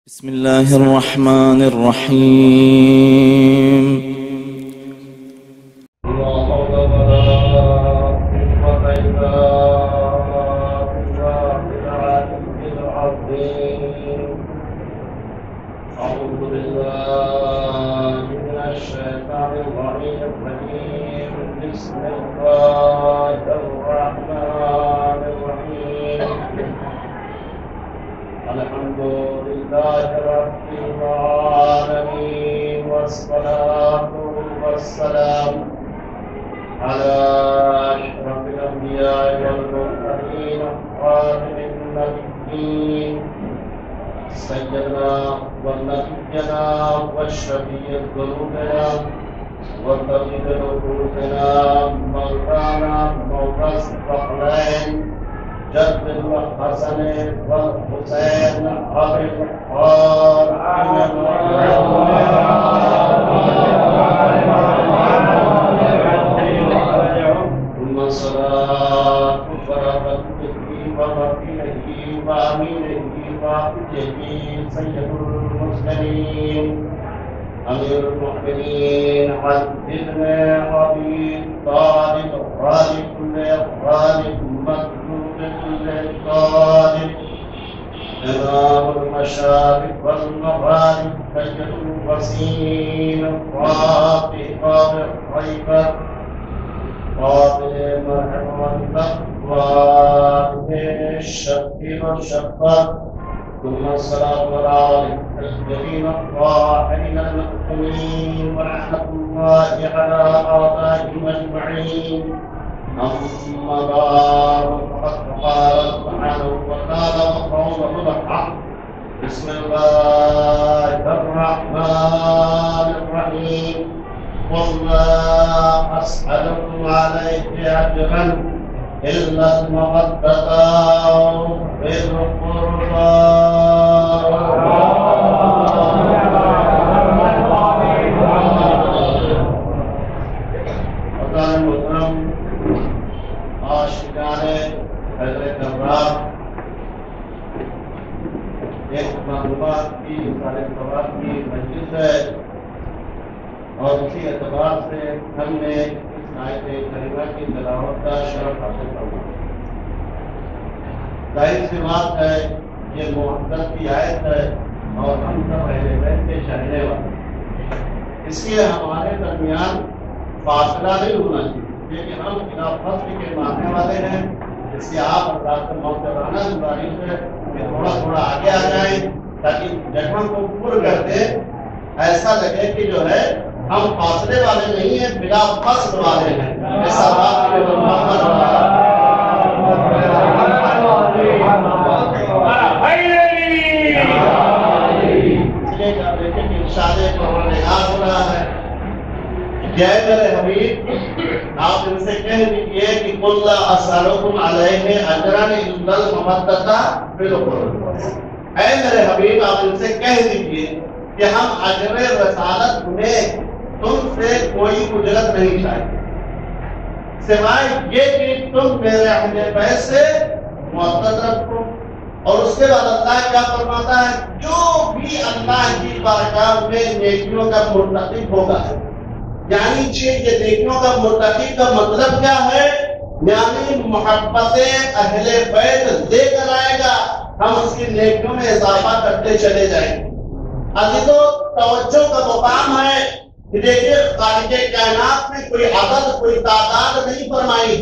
بسم الله الرحمن الرحيم. أعوذ بالله من الشيطان الرجيم. بسم الله الرحمن الرحيم. الحمد لله رب العالمين، والصلاة والسلام على أشرف الأنبياء والمرسلين خاتم النبيين سيدنا ونبينا وشفيع ذنوبنا وطبيب نفوسنا مولانا مولى الثقلين جد الحسن والحسين أبي القاسم ثم الصلاة فرحمته ومكينه وأمينه وحجه سيد المسلمين أمير المؤمنين حدثنا أبي طالب خالق خالق مطلوب للطالب إمام المشارق والمغارب سيد الوسيم فاتح خيبر قابل مرحمة والتقوى الشق والشقة ثم السلام على الذين الطاهرين المأمونين ورحمة الله على آبائهم أجمعين. أما بعد فقد قال سبحانه وتعالى وقوله الحق. بسم الله الرحمن الرحيم. قل لا أسألكم عليه أجرا إلا المودة في القربى. حضرت ابرار ایک معلومات کی سوال کی مجلس ہے، اور اسی اعتبار سے ہم نے اس آیت کریمہ کی تلاوت کا شرف حاصل کرنا. ظاہر سی بات ہے یہ محبت کی آیت ہے اور ہم سب اہل بیت کے چاہنے والے، اس لیے ہمارے درمیان فاصلہ نہیں ہونا چاہیے، کیونکہ ہم بنا فصل کے ماننے والے ہیں. اس لیے آپ اللہ سے محترمانہ گزارش ہے کہ تھوڑا تھوڑا آگے آ جائیں تاکہ جگہ کو پر کر دے، ایسا لگے کہ جو ہے ہم فاصلے والے نہیں ہیں، بلا فصل والے ہیں. ایسا بات کہ ارشاد پروردگار ہو رہا ہے کہ اے میرے حبیب آپ ان سے کہہ دیجئے کہ قل لا اسألکم علیہ اجرا الا المودۃ فی القربى. اے میرے حبیب آپ ان سے کہہ دیجئے کہ ہم اجر رسالت میں تم سے کوئی اجرت نہیں چاہتے سوائے یہ کہ تم میرے اہل بیت سے محبت رکھو. اور اس کے بعد اللہ کیا فرماتا ہے؟ جو بھی اللہ کی بارگاہ میں نیکیوں کا مرتکب ہوگا، یعنی یہ نیکیوں کا مرتکب کا مطلب کیا ہے؟ یعنی محبت اہل بیت لے کر آئے گا، ہم اس کی نیکیوں میں اضافہ کرتے چلے جائیں گے. عزیزو توجہ کا مقام ہے کہ دیکھیے خالق کائنات نے کوئی عدد کوئی تعداد نہیں فرمائی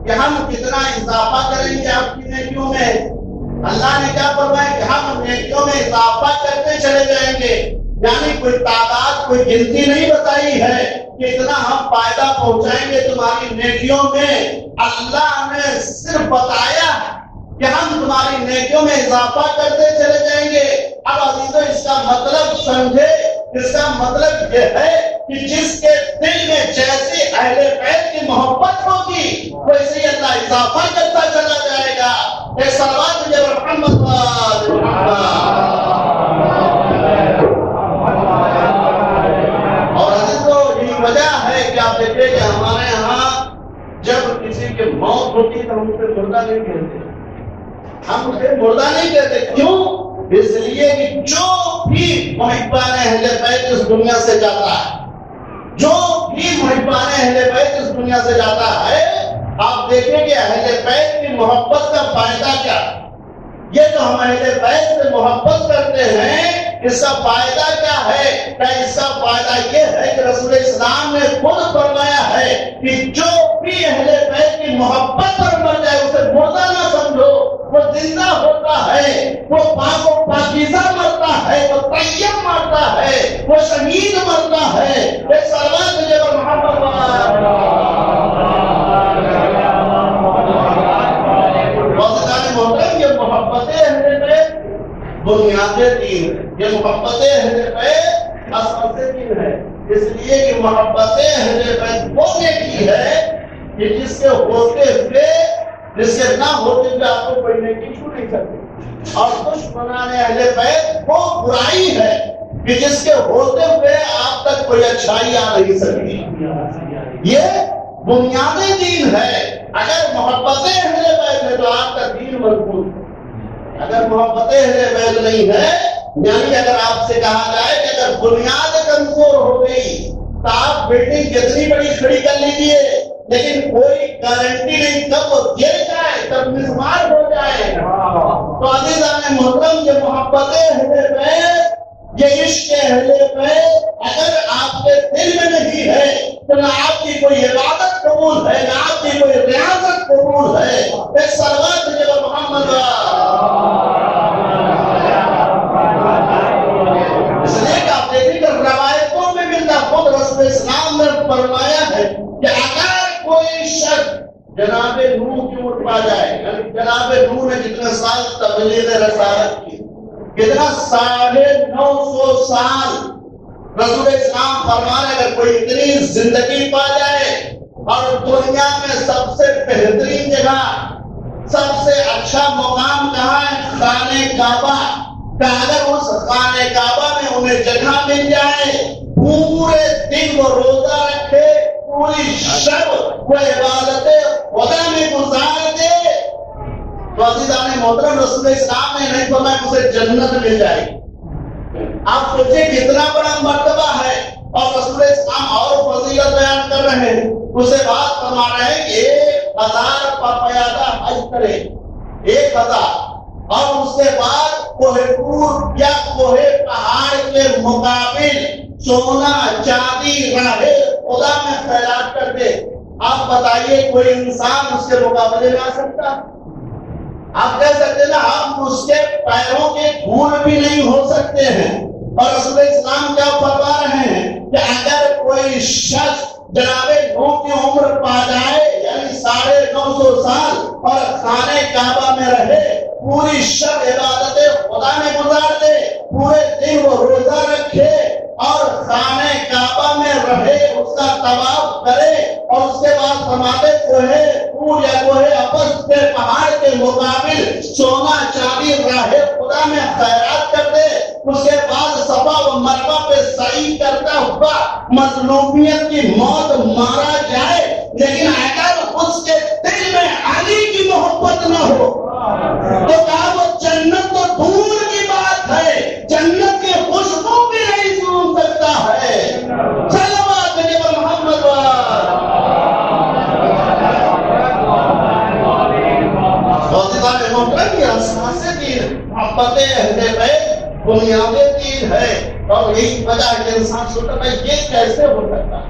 کہ ہم کتنا اضافہ کریں گے آپ کی نیکیوں میں. اللہ نے کیا فرمایا کہ ہم نیکیوں میں اضافہ کرتے چلے جائیں گے، یعنی کوئی تعداد کوئی گنتی نہیں بتائی ہے کہ اتنا ہم فائدہ پہنچائیں گے تمہاری نیکیوں میں. اللہ نے صرف بتایا کہ ہم تمہاری نیکیوں میں اضافہ کرتے چلے جائیں گے. اب عزیزو اس کا مطلب سمجھے، اس کا مطلب یہ ہے کہ جس کے دل میں جیسی اہل بیت کی محبت ہوگی ویسے ہی اللہ اضافہ کرتا چلا جائے گا. ایک صلوات مجھے محمد اور عزیزو یہی وجہ ہے کہ آپ دیکھیں کہ ہمارے ہاں جب کسی کی موت ہوتی تو ہم اسے مردہ نہیں کہتے، ہم اسے مردہ نہیں کہتے. کیوں؟ اس لیے کہ جو بھی محبان اہل بیت اس دنیا سے جاتا ہے، جو بھی محبان اہل بیت اس دنیا سے جاتا ہے، آپ دیکھیں کہ اہل بیت کی محبت کا فائدہ کیا؟ یہ جو ہم اہل بیت سے محبت کرتے ہیں، اس کا فائدہ کیا ہے؟ اس کا فائدہ یہ ہے کہ رسول اسلام نے خود فرمایا ہے کہ جو بھی اہل بیت کی محبت پر مر جائے اسے مردہ نہ سمجھو، وہ زندہ ہوتا ہے، وہ پاک و پاکیزہ مرتا ہے، وہ طیب مرتا ہے، وہ شہید مرتا ہے۔ ایک سلوات مجھے پر محمد محترم، یہ محبت اہل بیت بنیاد دین ہے، یہ محبت اہل بیت اساس دین ہے۔ اس لیے کہ محبت اہل بیت وہ نیکی ہے کہ جس کے ہوتے ہوئے، جس کے نہ ہوتے ہوئے آپ کو کوئی نیکی چھو نہیں سکتی، اور دشمنان اہل بیت وہ برائی ہے کہ جس کے ہوتے ہوئے آپ تک کوئی اچھائی آ نہیں سکتی۔ یہ بنیاد دین ہے۔ اگر محبت اہل بیت ہے تو آپ کا دین مضبوط ہے۔ اگر محبت اہل بیت نہیں ہے، یعنی اگر آپ سے کہا جائے کہ اگر بنیاد کمزور ہو گئی تو آپ بلڈنگ کتنی بڑی کھڑی کر لیجیے، لیکن کوئی گارنٹی نہیں کب وہ گر جائے، کب مسمار ہو جائے۔ تو عزیزان محترم، یہ محبت اہل بیت، یہ عشق اہل بیت اگر آپ کے دل میں نہیں ہے تو نہ آپ کی کوئی عبادت قبول ہے، نہ آپ کی کوئی ریاضت قبول ہے۔ ایک سلوات جب محمد، اس لیے کہ آپ دیکھیں کہ روایتوں میں ملتا، خود رسول اسلام نے فرمایا ہے کہ اگر کوئی شخص جناب نوح کی اٹھ پا جائے، یعنی جناب نوح نے جتنے سال تبلیغ رسالت کی، کتنا 950 سال رسول اسلام فرما رہے، اگر کوئی اتنی زندگی پا جائے اور دنیا میں سب سے بہترین جگہ، سب سے اچھا مقام کہاں ہے؟ خانہ کعبہ کا، اگر اس خانہ کعبہ میں انہیں جگہ مل جائے، پورے دن وہ روزہ رکھے، پوری شب وہ عبادت خدا میں گزار دے، تو عزیزان محترم رسول اسلام نے نہیں فرمایا اسے جنت مل جائے گی۔ آپ سوچیں کتنا بڑا مرتبہ ہے، اور رسول اسلام اور فضیلت بیان کر رہے ہیں۔ اسے بات فرما رہے ہیں کہ 1000 پیادہ حج کرے، 1000، اور اس کے بعد کوہ طور یا کوہ پہاڑ کے مقابل سونا چاندی راہ خدا میں خیرات کر دے۔ آپ بتائیے کوئی انسان اس کے مقابلے میں آ سکتا؟ آپ کہہ سکتے ہیں نا، ہم اس کے پیروں کے دھول بھی نہیں ہو سکتے ہیں۔ اور رسول اسلام کیا فرما رہے ہیں کہ اگر کوئی شخص جناب نوح کی عمر پا جائے، یعنی 950 سال، اور خانہ کعبہ میں رہے، پوری شب عبادت خدا میں گزار دے، پورے دن وہ روزہ رکھے اور خانہ کعبہ میں رہے، اس کا طواف کرے، اور اس کے بعد فرماتے کوہ طور یا کوہ ابس کے پہاڑ کے مقابل سونا چاندی راہ خدا میں خیرات کر دے، اس کے بعد صفا و مروہ پہ سعی کرتا ہوا مظلومیت کی موت مارا جائے، لیکن اگر اس کے دل میں علی کی محبت نہ ہو تو کہا وہ جنت تو دور کی بات ہے، جنت کی خوشبو بھی نہیں سن سکتا ہے۔ صلوات جب محمد محبت اہل بیت بنیاد دین ہے، اور یہی وجہ ہے کہ انسان سوچتا ہے یہ کیسے ہو سکتا ہے،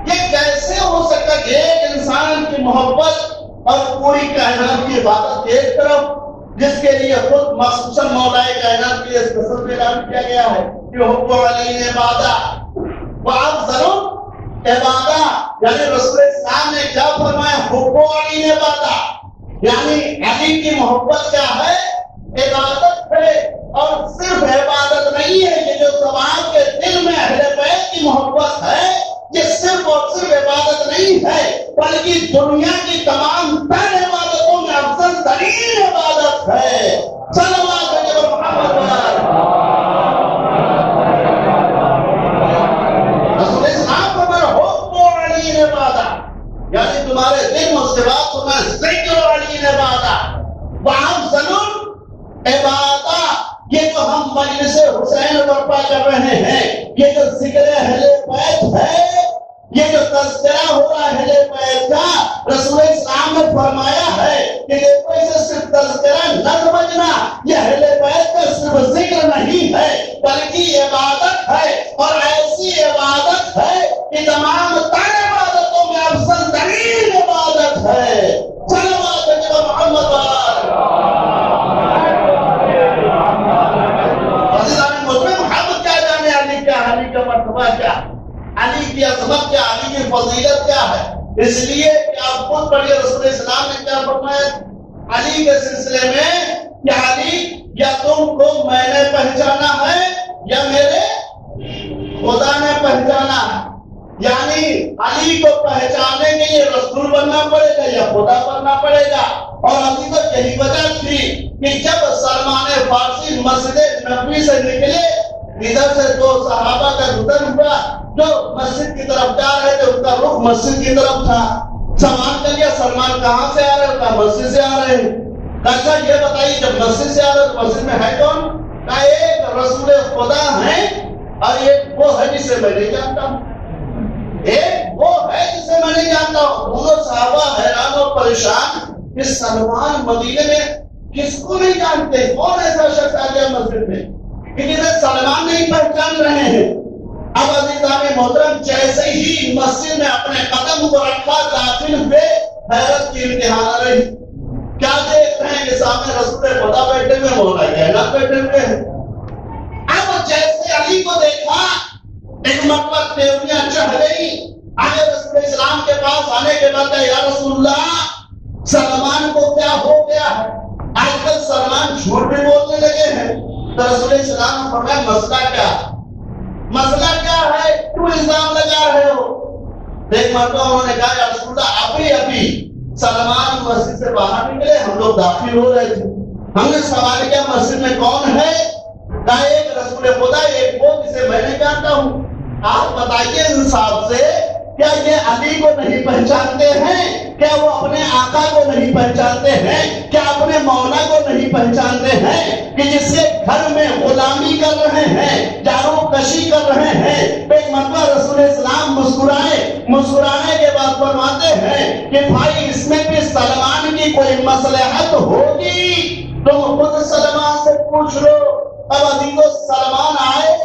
یہ کیسے ہو سکتا ہے کہ ایک انسان کی محبت اور پوری کائنات کی عبادت ایک طرف، جس کے لیے خود مخصوصاً مولا کائنات کے لیے اس قسم میں اعلان کیا گیا ہے کہ حب علی عبادہ وافضل عبادہ، یعنی رسول اسلام نے کیا فرمایا؟ حب علی عبادہ، یعنی علی کی محبت کیا ہے؟ عبادت ہے، اور صرف عبادت نہیں ہے، یہ جو سماج کے دل میں اہل بیت کی محبت ہے، یہ صرف اور صرف عبادت نہیں ہے، بلکہ دنیا کی تمام تر عبادتوں میں افضل ترین عبادت ہے۔ صلوات محمد رسول اسلام کو میرا حب علی عبادہ، یعنی تمہارے دل میں اس کے بعد تمہیں ذکر علی عبادہ، وافضل عبادہ، ہم مجلس حسین برپا کر رہے ہیں، یہ جو ذکر اہل بیت ہے، یہ جو تذکرہ ہو رہا ہے اہل بیت کا، رسول اسلام نے فرمایا ہے کہ دیکھو اسے صرف تذکرہ نہ سمجھنا، یہ اہل بیت کا صرف ذکر نہیں ہے بلکہ عبادت ہے، اور ایسی عبادت ہے کہ تمام تر عبادتوں میں افضل ترین عبادت ہے۔ صلوات جب محمد علی کا مرتبہ کیا، علی کی عظمت کیا، علی کی فضیلت کیا ہے؟ اس لیے کہ آپ خود پڑھیے رسول اسلام نے کیا فرمایا علی کے سلسلے میں کہ علی یا تم کو میں نے پہچانا ہے یا میرے خدا نے پہچانا ہے، یعنی علی کو پہچاننے کے لیے رسول بننا پڑے گا یا خدا بننا پڑے گا۔ اور ابھی تو یہی وجہ تھی کہ جب سلمان فارسی مسجد نبوی سے نکلے، ادھر سے دو صحابہ کا گزر ہوا جو مسجد کی طرف جا رہے تھے، ان کا رخ مسجد کی طرف تھا۔ سوال کر لیا سلمان کہاں سے آ رہے ہیں؟ کہا مسجد سے آ رہے ہیں۔ اچھا یہ بتائیے جب مسجد سے آ رہے تو مسجد میں ہے کون؟ کہا ایک رسول خدا ہے اور ایک وہ ہے جسے میں نہیں جانتا ہوں، ایک وہ ہے جسے میں نہیں جانتا ہوں۔ دونوں صحابہ حیران اور پریشان کہ سلمان مدینے میں کس کو نہیں جانتے، کون ایسا شخص آ گیا مسجد میں کہ جسے سلمان نہیں پہچان رہے ہیں۔ اب عزیزان محترم جیسے ہی مسجد میں اپنے قدم کو رکھا داخل ہوئے، حیرت کی امتحان رہی، کیا دیکھ رہے ہیں کہ سامنے رسول خدا بیٹھے ہوئے، مولا کائنات بیٹھے ہوئے ہیں۔ اب جیسے علی کو دیکھا ایک مرتبہ تیوریاں چڑھ گئی، آگے رسول اسلام کے پاس آنے کے بعد یا رسول اللہ سلمان کو کیا ہو گیا ہے؟ آج کل سلمان جھوٹ بھی بولنے لگے ہیں۔ تو رسول اسلام نے فرمایا مسئلہ کیا، مسئلہ کیا ہے، کیوں الزام لگا رہے ہو؟ ایک مرتبہ انہوں نے کہا یا رسول اللہ ابھی سلمان مسجد سے باہر نکلے، ہم لوگ داخل ہو رہے تھے، ہم نے سوال کیا مسجد میں کون ہے؟ کہا ایک رسول خدا، ایک وہ جسے میں نہیں جانتا ہوں۔ آپ بتائیے انصاف سے کیا یہ علی کو نہیں پہچانتے ہیں؟ کیا وہ اپنے آقا کو نہیں پہچانتے ہیں؟ کیا اپنے مولا کو نہیں پہچانتے ہیں کہ جس کے گھر میں غلامی کر رہے ہیں، جاروں کشی کر رہے ہیں؟ ایک مرتبہ رسول اسلام مسکرانے کے بعد فرماتے ہیں کہ بھائی اس میں بھی سلمان کی کوئی مصلحت ہوگی تو خود سلمان سے پوچھ لو۔ اب عزیزو سلمان آئے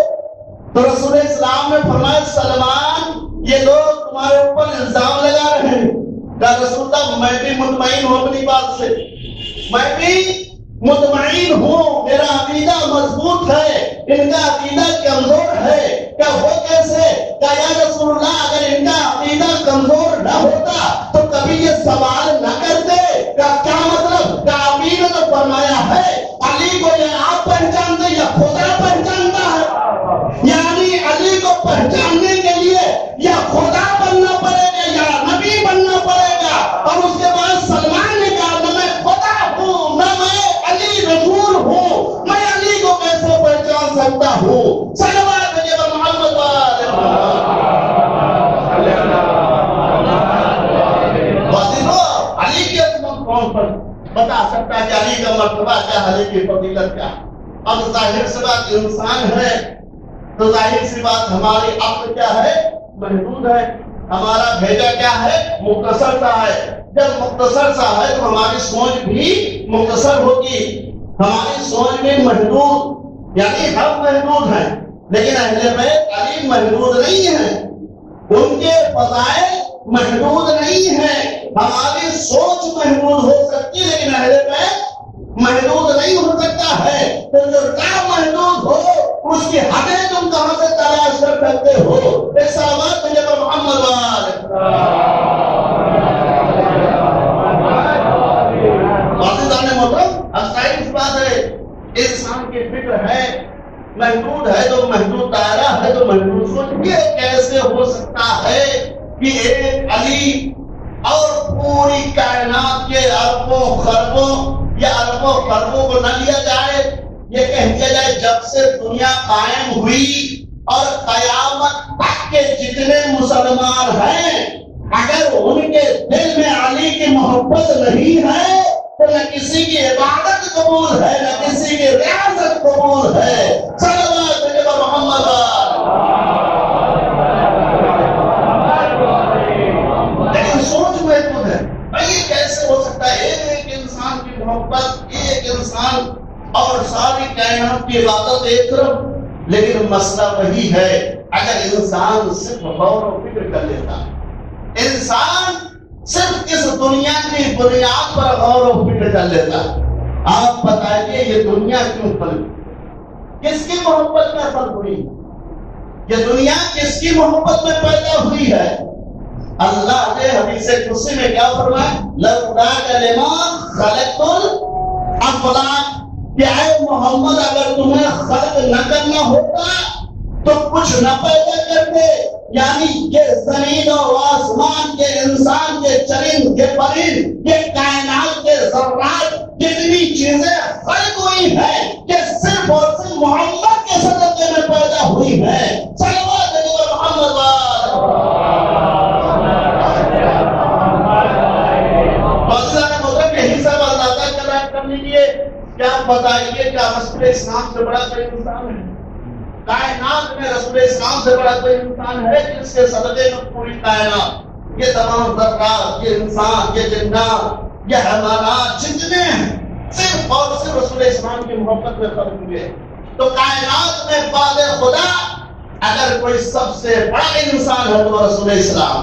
تو رسول اسلام نے فرمایا سلمان یہ لوگ تمہارے اوپر الزام لگا رہے ہیں۔ کہا رسول اللہ میں بھی مطمئن ہوں اپنی بات سے، میں بھی مطمئن ہوں، میرا عقیدہ مضبوط ہے، ان کا عقیدہ کمزور ہے۔ کیا وہ کیسے؟ کہا یا رسول اللہ اگر ان کا عقیدہ کمزور نہ ہوتا تو کبھی یہ سوال نہ کرتے۔ کیا مطلب؟ کیا امین نے فرمایا ہے علی کو یہ آپ پہچانتے یا خدا پہچانتا ہے؟ یعنی علی کو پہچاننے کے لیے یا خدا بننا پڑے گا یا نبی بننا پڑے گا۔ اور اس کے بعد سلمان نے کہا نہ میں خدا ہوں نہ میں علی رسول ہوں، میں علی کو کیسے پہچان سکتا ہوں؟ صلوات جب محمد علی کی عظمت کون بتا سکتا ہے کہ علی کا مرتبہ کیا، علی کی فضیلت کیا؟ اب ظاہر سی بات انسان ہے تو ظاہر سی بات ہماری عقل کیا ہے، محدود ہے، ہمارا بھیجا کیا ہے، مختصر سا ہے۔ جب مختصر سا ہے تو ہماری سوچ بھی مختصر ہوگی، ہماری سوچ بھی محدود، یعنی ہم محدود ہیں، لیکن اہل بیت علی محدود نہیں ہیں، ان کے فضائل محدود نہیں ہیں۔ ہماری سوچ محدود ہو سکتی لیکن اہل بیت محدود نہیں ہو سکتا ہے۔ تو جو کیا محدود ہو اس کی حدیں تم کہاں سے تلاش کر سکتے ہو؟ ایک سلامات مجھے پر محمد بات ہے، انسان کی فکر ہے، محدود ہے تو محدود دائرہ ہے تو محدود سوچ۔ یہ کیسے ہو سکتا ہے کہ ایک علی اور پوری کائنات کے اربوں خربوں یا اربوں خربوں کو نہ لیا جائے، یہ کہہ دیا جائے جب سے دنیا قائم ہوئی اور قیامت تک کے جتنے مسلمان ہیں اگر ان کے دل میں علی کی محبت نہیں ہے تو نہ کسی کی عبادت قبول ہے نہ کسی کی ریاضت قبول ہے۔ صلوات علی محمد۔ لیکن سوچ محدود ہے، بھائی کیسے ہو سکتا ہے ایک انسان کی محبت، ایک انسان اور ساری کائنات کی عبادت ایک طرف؟ لیکن مسئلہ وہی ہے، اگر انسان صرف غور و فکر کر لیتا، انسان صرف اس دنیا کی بنیاد پر غور و فکر کر لیتا، آپ بتائیے یہ دنیا کیوں پلی؟ کس کی محبت میں پل ہوئی؟ یہ دنیا کس کی محبت میں پیدا ہوئی ہے؟ اللہ نے حدیث قدسی میں کیا فرمایا؟ لولا کلمات خلقت الافلاک، کہ اے محمد اگر تمہیں خلق نہ کرنا ہوتا تو کچھ نہ پیدا کرتے، یعنی یہ زمین و آسمان کے، انسان کے، چرند کے، پرند کے، کائنات کے ذرات، جتنی چیزیں خلق ہوئی ہیں کہ صرف اور صرف محمد کے صدقے میں پیدا ہوئی ہیں۔ صلوات علی محمد۔ یہی سب اللہ تعالیٰ کا رائے کر لیجیے۔ کیا بتائیے کیا رسول اسلام سے بڑا کوئی انسان ہے؟ کائنات میں رسول اسلام سے بڑا کوئی انسان ہے جس کے صدقے میں پوری کائنات، یہ تمام ذرات، یہ انسان، یہ جنات، یہ حیوانات جتنے ہیں صرف اور صرف رسول اسلام کی محبت میں خلق ہوئے؟ تو کائنات میں بعد خدا اگر کوئی سب سے بڑا انسان ہے تو رسول اسلام۔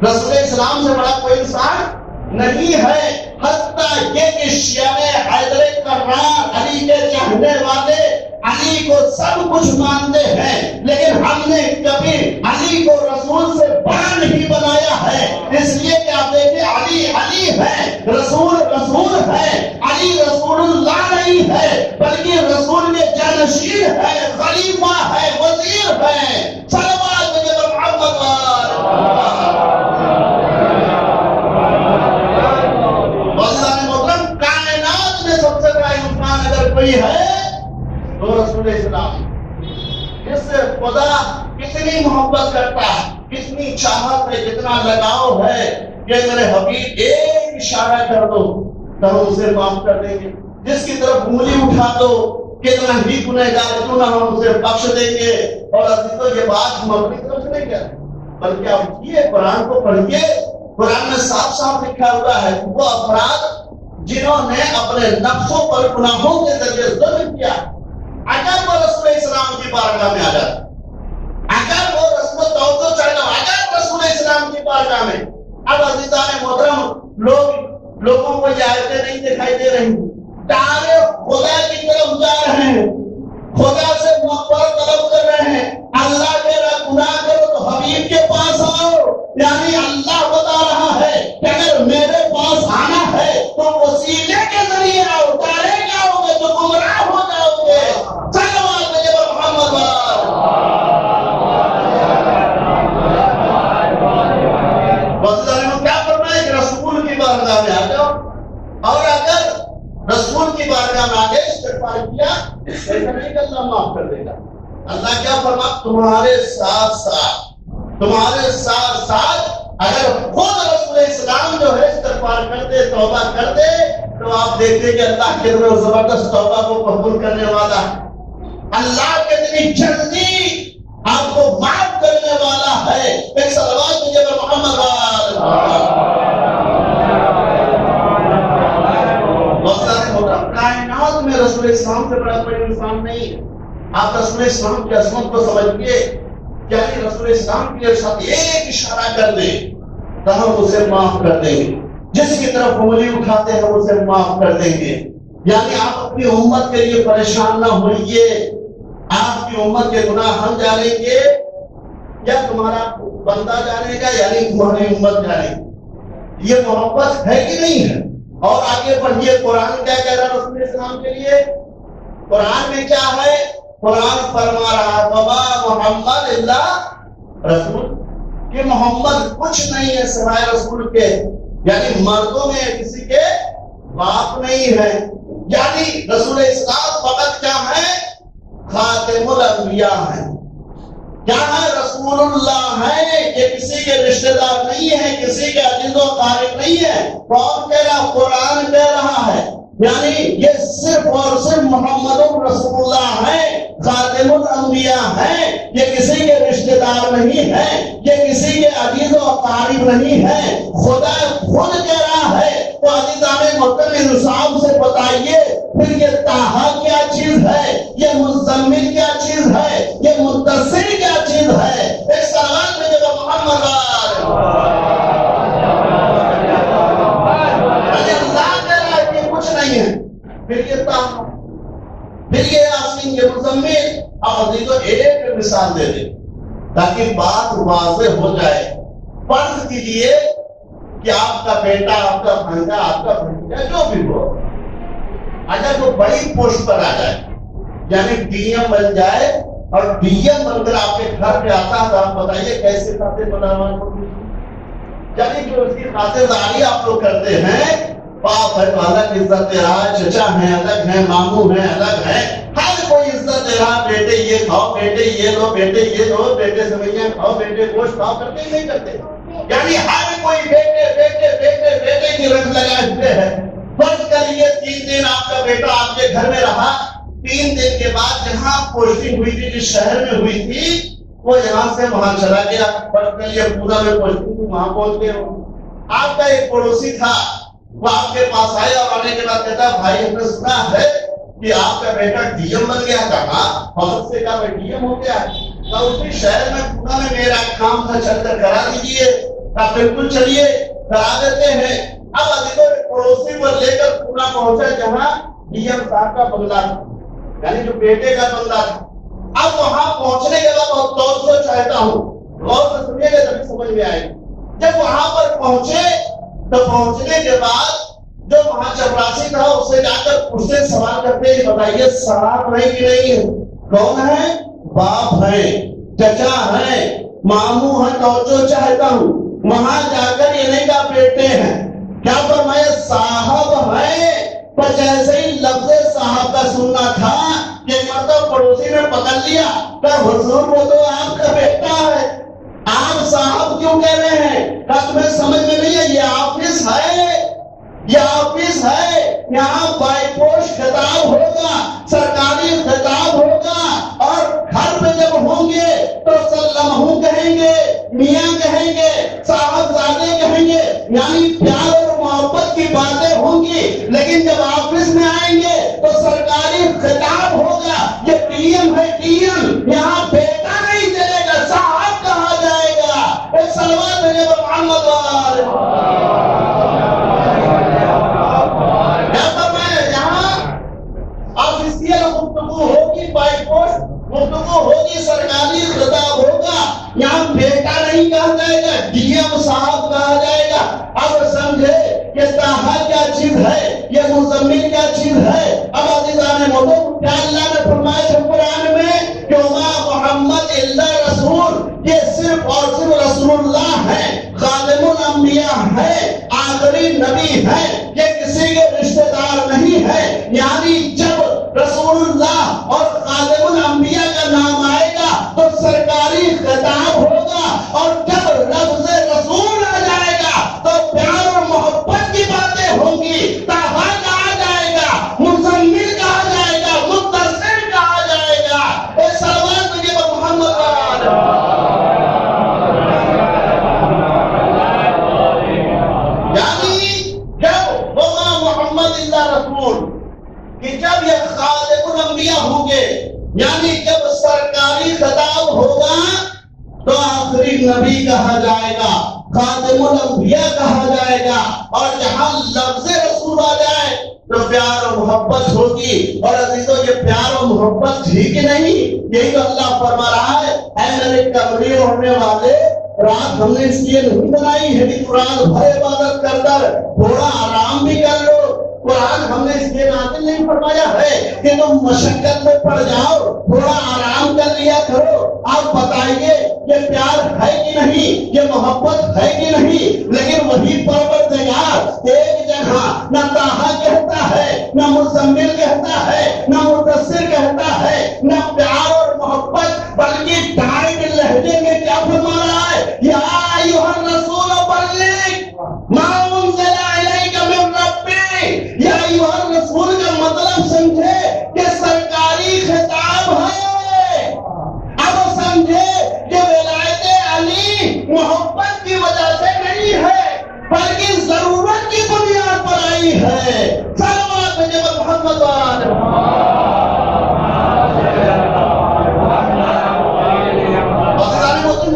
رسول اسلام سے بڑا کوئی انسان نہیں ہے۔ حتیٰ یہ کہ شیعہ حیدر کرار، علی کے چاہنے والے علی کو سب کچھ مانتے ہیں، لیکن ہم نے کبھی علی کو رسول سے بڑا نہیں بنایا ہے، اس لیے کہ آپ دیکھیں علی علی ہے، رسول رسول ہے، علی رسول اللہ نہیں ہے بلکہ رسول کے جانشین ہے، خلیفہ ہے، وزیر ہے۔ صلوات علی محمد۔ کائنات میں سب سے بڑا انسان اگر کوئی ہے تو رسول اسلام، جس سے خدا کتنی محبت کرتا ہے، کتنی چاہت ہے، کتنا لگاؤ ہے کہ میرے حبیب ایک اشارہ کر دو تو ہم اسے معاف کر دیں گے، جس کی طرف انگلی اٹھا دو کتنا ہی گنہگار کیوں نہ ہم اسے بخش دیں گے۔ اور ابھی تو یہ بات ہم اپنی طرف سے نہیں کرتے بلکہ آپ یہ قرآن کو پڑھیے، قرآن میں صاف صاف لکھا ہوا ہے وہ افراد جنہوں نے اپنے نفسوں پر گناہوں کے ذریعے ظلم کیا، اگر وہ رسول اسلام کی بارگاہ میں آ جائے، اگر وہ رسول توجہ چڑھنا، اگر رسول اسلام کی بارگاہ میں، اب عزیزان محترم لوگوں کو یہ آیتیں نہیں دکھائی دے رہی، ڈائریکٹ خدا کی طرف جا رہے ہیں، خدا سے مغفرت طلب کر رہے ہیں، اللہ کے گناہ کرو تو حبیب کے پاس آؤ، یعنی اللہ بتا رہا ہے کہ اگر میرے پاس آنا ہے تو وسیلے کے ذریعے آؤ، ڈائریکٹ آؤ گے تو گمراہ ہو جاؤ گے۔ صلوات علی محمد۔ کیا فرمایا کہ رسول کی بارگاہ میں آ جاؤ، اور اگر رسول کی بارگاہ میں آگے استغفار کیا ایسا نہیں کہ اللہ معاف کر دے گا۔ اللہ کیا فرما تمہارے ساتھ ساتھ اگر خود رسول اسلام جو ہے استغفار کر دے، توبہ کر دے، تو آپ دیکھتے کہ اللہ کتنے زبردست توبہ کو قبول کرنے والا ہے، اللہ کتنی جلدی آپ کو معاف کرنے والا ہے۔ ایک صلوات مجھے محمد کائنات میں رسول اسلام سے بڑا کوئی انسان نہیں ہے۔ آپ رسول اسلام کی عظمت کو سمجھیے، یعنی رسول اسلام کے ساتھ ایک اشارہ کر دیں تو ہم اسے معاف کر دیں گے، جس کی طرف انگلی اٹھاتے ہیں ہم اسے معاف کر دیں گے۔ یعنی آپ اپنی امت کے لیے پریشان نہ ہوئیے، آپ کی امت کے گناہ ہم جانیں گے یا تمہارا بندہ جانے گا، یعنی تمہاری امت جانے گی۔ یہ محبت ہے کہ نہیں ہے؟ اور آگے بڑھیے، قرآن کیا کہہ رہا ہے رسول اسلام کے لیے؟ قرآن میں کیا ہے؟ قرآن فرما رہا وما محمد اللہ رسول، کہ محمد کچھ نہیں ہے سوائے رسول کے، یعنی مردوں میں کسی کے باپ نہیں ہے، یعنی رسول اسلام فقط کیا ہے؟ خاتم الانبیاء ہے۔ جہاں رسول اللہ ہے، یہ کسی کے رشتہ دار نہیں ہے، کسی کے عزیز و قارب نہیں ہے۔ کون کہہ رہا؟ قرآن کہہ رہا ہے، یعنی یہ صرف اور صرف محمد رسول اللہ ہے، خاتم الانبیاء ہے، یہ کسی کے رشتہ دار نہیں ہے، یہ کسی کے عزیز و قارب نہیں ہے، خدا خود کہہ رہا ہے۔ تو عزیزان محترم صاحب سے بتائیے پھر یہ طٰہٰ کیا چیز ہے، یہ مزمل کیا چیز ہے، یہ مدثر کیا چیز ہے؟ ایک سوال میں جب محمد نہیں ہے، پھر یہ طٰہٰ، پھر یہ یاسین، یہ مزمل۔ اب عزیزو ایک مثال دے دیں تاکہ بات واضح ہو جائے۔ فرض کیجئے کہ آپ کا بیٹا، آپ کا بھانجا، آپ کا بھتیجا جو بھی ہو، اگر وہ بڑی پوسٹ پر آ جائے، یعنی ڈی ایم بن جائے، اور ڈی ایم بن کر آپ کے گھر پہ آتا ہے، تو آپ بتائیے کیسے خاطر بنانا ہوگی؟ یعنی کہ اس کی خاطرداری آپ لوگ کرتے ہیں، باپ ہے تو الگ عزت دے رہا ہے، چچا ہیں الگ ہیں، ماموں ہیں الگ ہیں، ہر کوئی عزت دے رہا ہے، بیٹے یہ کھاؤ، بیٹے یہ لو، بیٹے یہ لو، بیٹے سویاں کھاؤ، بیٹے گوشت کھاؤ، کرتے ہی نہیں کرتے۔ یعنی ہر کوئی بیٹے بیٹے بیٹے بیٹے کی رنگ لگائے ہوئے ہے۔ فرض کریے 3 دن آپ کا بیٹا آپ کے گھر میں رہا، 3 دن کے بعد جہاں پوسٹنگ ہوئی تھی، جس شہر میں ہوئی تھی، وہ یہاں سے وہاں چلا گیا۔ فرض کریے پورا میں پوسٹنگ تھی، وہاں پہنچ گئے ہو۔ آپ کا ایک پڑوسی تھا، وہ آپ کے پاس آیا اور آنے کے بعد کہتا بھائی ہم نے سنا ہے کہ آپ کا بیٹا ڈی ایم بن گیا تھا۔ کہا حضرت سے کہا ڈی ایم ہو گیا؟ کہا اسی شہر میں پورا میں میرا کام تھا، چل کر کرا دیجیے۔ کہا بالکل چلیے کرا دیتے ہیں۔ اب عزیزوں پڑوسی پر لے کر پورا پہنچا جہاں ڈی ایم صاحب کا بنگلہ تھا، یعنی جو بیٹے کا بنگلہ تھا۔ اب وہاں پہنچنے کے بعد بہت غور سے چاہتا ہوں، غور سے سنیے گا تبھی سمجھ میں آئے گا۔ جب وہاں پر پہنچے تو پہنچنے کے بعد جو وہاں چپراسی تھا اس سے جا کر اس سے سوال کرتے ہیں بتائیے صاحب ہے کہ نہیں ہے؟ کون ہے؟ باپ ہے، چچا ہے، ماموں ہے، توجہ چاہتا ہوں۔ وہاں جا کر یہ نہیں کہا بیٹے ہیں، کیا فرمایا صاحب ہے۔ پر جیسے ہی لفظ صاحب کا سننا تھا کہ مطلب پڑوسی نے پکڑ لیا کہ حضور وہ تو آپ کا بیٹا ہے، آپ صاحب کیوں کہہ رہے ہیں؟ کیا تمہیں سمجھ میں نہیں ہے؟ یہ آفس ہے، یہ آفس ہے، یہاں بائی پوسٹ خطاب ہوگا، سرکاری خطاب ہوگا، اور گھر پہ جب ہوں گے تو سلمہ کہیں گے، میاں کہیں گے، صاحبزادے کہیں گے، یعنی پیار اور محبت کی باتیں ہوں گی۔ لیکن جب آفس میں آئیں گے تو سرکاری خطاب ہوگا، یہ ڈی ایم ہے، ڈی ایم، یہاں بیٹا نہیں چلے گا، صاحب کہا جائے گا۔ ایک سلوات ہے محمد گفتگو ہوگی، بائی پوسٹ گفتگو ہوگی، سرکاری خطاب ہوگا، یہاں بیٹا نہیں کہا جائے گا، ڈی ایم صاحب کہا جائے گا۔ اب سمجھے کہ طٰہٰ کیا چیز ہے، یہ مزمل کیا چیز ہے۔ اب عزیزان محترم کیا اللہ نے فرمایا ہے قرآن میں کہ وما محمد الا رسول، یہ صرف اور صرف رسول اللہ ہے، خاتم الانبیاء ہے، آخری نبی ہے، یہ کسی کے رشتہ دار نہیں ہے۔ یعنی جب رسول اللہ اور خاتم الانبیاء کا نام آئے گا تو سرکاری خطاب ہوگا، اور جب لفظ رسول آ جائے گا تو پیار اور محبت کی باتیں ہوں گی۔ طٰہٰ کہا جائے گا، مزمل کہا جائے گا، مدثر کہا جائے گا۔ اے سلوات مجھے محمد یعنی جب وما محمد الا رسول، کہ جب یہ خاتم الانبیاء ہوں گے، یعنی جب سرکاری خطاب ہوگا تو آخری نبی کہا جائے گا، خاتم الانبیاء کہا جائے گا، اور جہاں لفظ رسول آ جائے تو پیار و محبت ہوگی۔ اور عزیزو یہ پیار و محبت تھی کہ نہیں؟ یہی تو اللہ فرما رہا ہے اے میرے کمزور ہونے والے، رات ہم نے اس لیے نہیں بنائی ہے کہ قرآن بھر عبادت کر کر تھوڑا آرام بھی کر لو۔ قرآن ہم نے اس لیے نازل نہیں فرمایا ہے کہ تم مشقت میں پڑ جاؤ، تھوڑا آرام کر لیا کرو۔ آپ بتائیے یہ پیار ہے کہ نہیں، یہ محبت ہے کہ نہیں؟ لیکن وہی پروردگار ایک جگہ نہ طٰہٰ کہتا ہے، نہ مزمل کہتا ہے، نہ مدثر کہتا ہے، نہ پیار اور محبت، بلکہ ٹائٹل محمد وآل محمد۔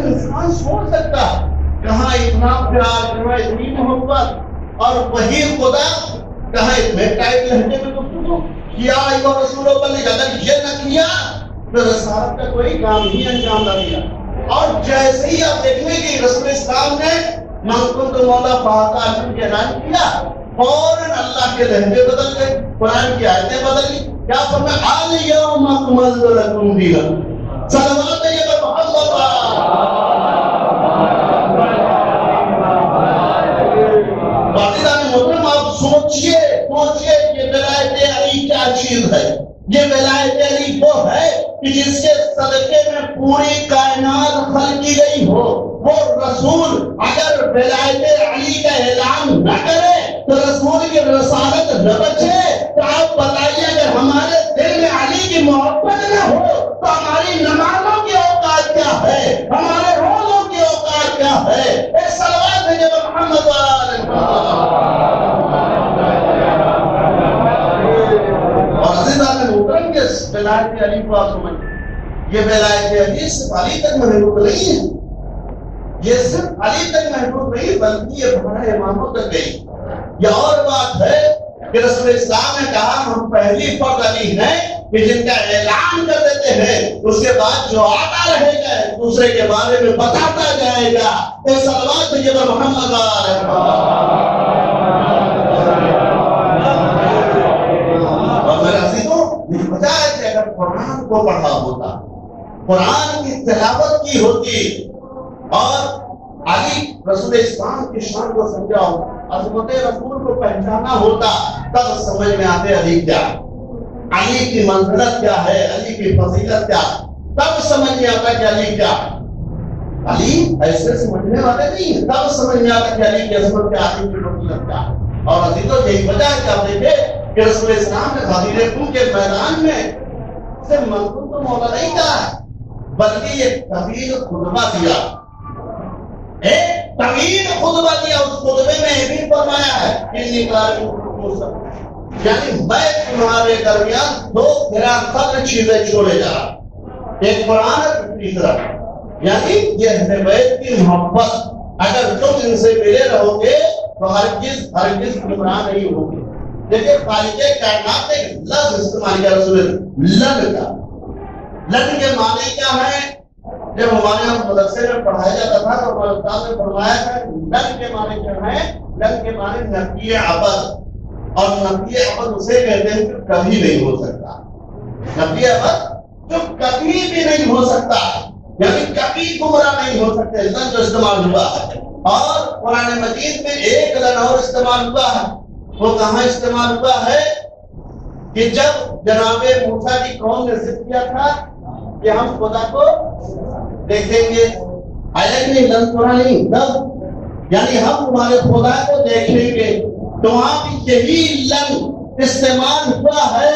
انسان سوچ سکتا کہاں اتنا پیار، کہاں اتنی محبت، اور وہی خدا کہاں اتنے ٹائٹ لہجے میں گفتگو کیا ایوہ رسولوں پر لکھا، اگر یہ نہ کیا تو رسالت کا کوئی کام ہی انجام نہ دیا۔ اور جیسے ہی آپ دیکھیں کہ رسول اسلام نے من کنت مولا فاطمہ کے اعلان کیا، فوراً اللہ کے لہجے بدل گئے، قرآن کی آیتیں بدل گئی۔ کیا فرمایا؟ الیوم اکملت لکم دینکم، صلوات ہے یہ محمد۔ باقیدان محترم، آپ سوچئے کہ ولایت علی کیا چیز ہے۔ یہ ولایت علی وہ ہے کہ جس کے صدقے میں پوری کائنات خلق کی گئی ہو۔ وہ رسول اگر ولایت علی کا اعلان نہ کرے تو رسول کی رسالت نہ بچے، تو آپ بتائیے اگر ہمارے دل میں علی کی محبت نہ ہو تو ہماری نمازوں کی اوقات کیا ہے، ہمارے روزوں کی اوقات کیا ہے؟ ایک صلوات ہے جب محمد وآل محمد۔ اور عزیزان محترم کے ولایت علی کو آپ سمجھیں، یہ ولایت علی صرف علی تک محدود نہیں ہے، یہ صرف علی تک محدود نہیں بلکہ یہ ہمارے اماموں تک گئی۔ یہ اور بات ہے کہ رسول اسلام نے کہا ہم پہلی فرد علی ہیں کہ جن کا اعلان کر دیتے ہیں، اس کے بعد جو آتا رہے گا دوسرے کے بارے میں بتاتا جائے گا۔ تو صلوات ہے جب محمد وجہ ہے کہ اگر قرآن کو پڑھا ہوتا، قرآن کی تلاوت کی ہوتی اور علی رسول اسلام کی شان کو سمجھا ہوتا، عظمت رسول کو پہچانا ہوتا، تب سمجھ میں آتے علی کیا، علی کی منزلت کیا ہے، علی کی فضیلت کیا، تب سمجھ میں آتا کہ علی کیا۔ علی ایسے سمجھنے والے نہیں ہیں، تب سمجھ میں آتا کہ علی کی عظمت کیا، علی کی فضیلت کیا۔ اور عزیزوں یہی وجہ ہے کہ آپ دیکھیں کہ رسول اسلام نے غدیر خون کے میدان میں صرف منقول تو مولا نہیں کہا بلکہ یہ طویل خطبہ دیا، ایک طویل خطبہ دیا۔ اس خطبے میں یہ بھی فرمایا ہے یعنی میں تمہارے درمیان دو گران قدر چیزیں چھوڑے جا رہا، ایک قرآن اور تیسرا یعنی یہ اہل بیت کی محبت۔ اگر تم ان سے ملے رہو گے تو ہرگز گمراہ نہیں ہوگے۔ دیکھیں خالق کائنات نے لفظ استعمال کیا رسول لن کا۔ لن کے معنی کیا ہے؟ جب ہمارے یہاں مدرسے میں پڑھایا جاتا تھا تو ہمارے استاد نے فرمایا تھا لن کے معنی کیا ہے؟ لن کے معنی نفی ابد، اور نفی ابد اسے کہتے ہیں جو کبھی نہیں ہو سکتا۔ نفی ابد جو کبھی بھی نہیں ہو سکتا، یعنی کبھی گمراہ نہیں ہو سکتے، لن جو استعمال ہوا ہے۔ اور قرآن مجید میں ایک لن اور استعمال ہوا ہے، وہ کہاں استعمال ہوا ہے کہ جب جناب موسیٰ کی قوم نے ضد کیا تھا کہ ہم خدا کو دیکھیں گے، آیا کہ نہیں؟ لن قرآن نہیں لن، یعنی ہم تمہارے خدا کو دیکھیں گے، تو وہاں بھی یہی لن استعمال ہوا ہے۔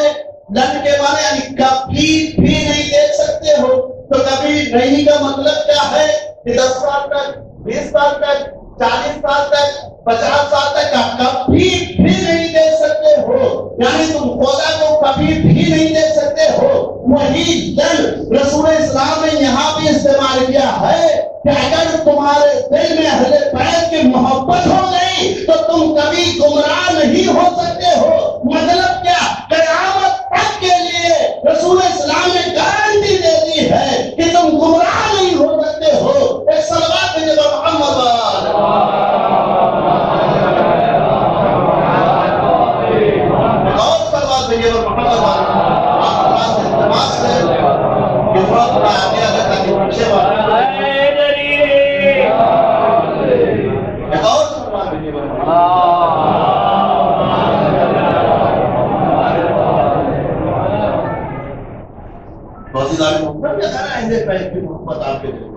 لن کے معنی یعنی کبھی بھی نہیں دیکھ سکتے ہو، تو کبھی نہیں کا مطلب کیا ہے کہ 10 سال تک، 20 سال تک، 40 سال تک، 50 سال تک آپ کبھی بھی نہیں دیکھ سکتے ہو، یعنی تم خدا کو کبھی بھی نہیں دیکھ سکتے ہو۔ وہی لن رسول اسلام نے یہاں بھی استعمال کیا ہے کہ اگر تمہارے دل میں اہل بیت کی محبت ہو گئی تو تم کبھی گمراہ نہیں ہو سکتے ہو۔ مطلب کیا؟ قیامت تک کے لیے رسول اسلام نے گارنٹی دے دی ہے کہ تم گمراہ نہیں ہو سکتے ہو۔ ایک صلوات ہے جب محمد اور صلوات ہے جب محمد آپ سے التماس ہے کہ تھوڑا تھوڑا آگے آگے تاکہ پیچھے والا اور صلوات ہے جب محبت آپ کے دل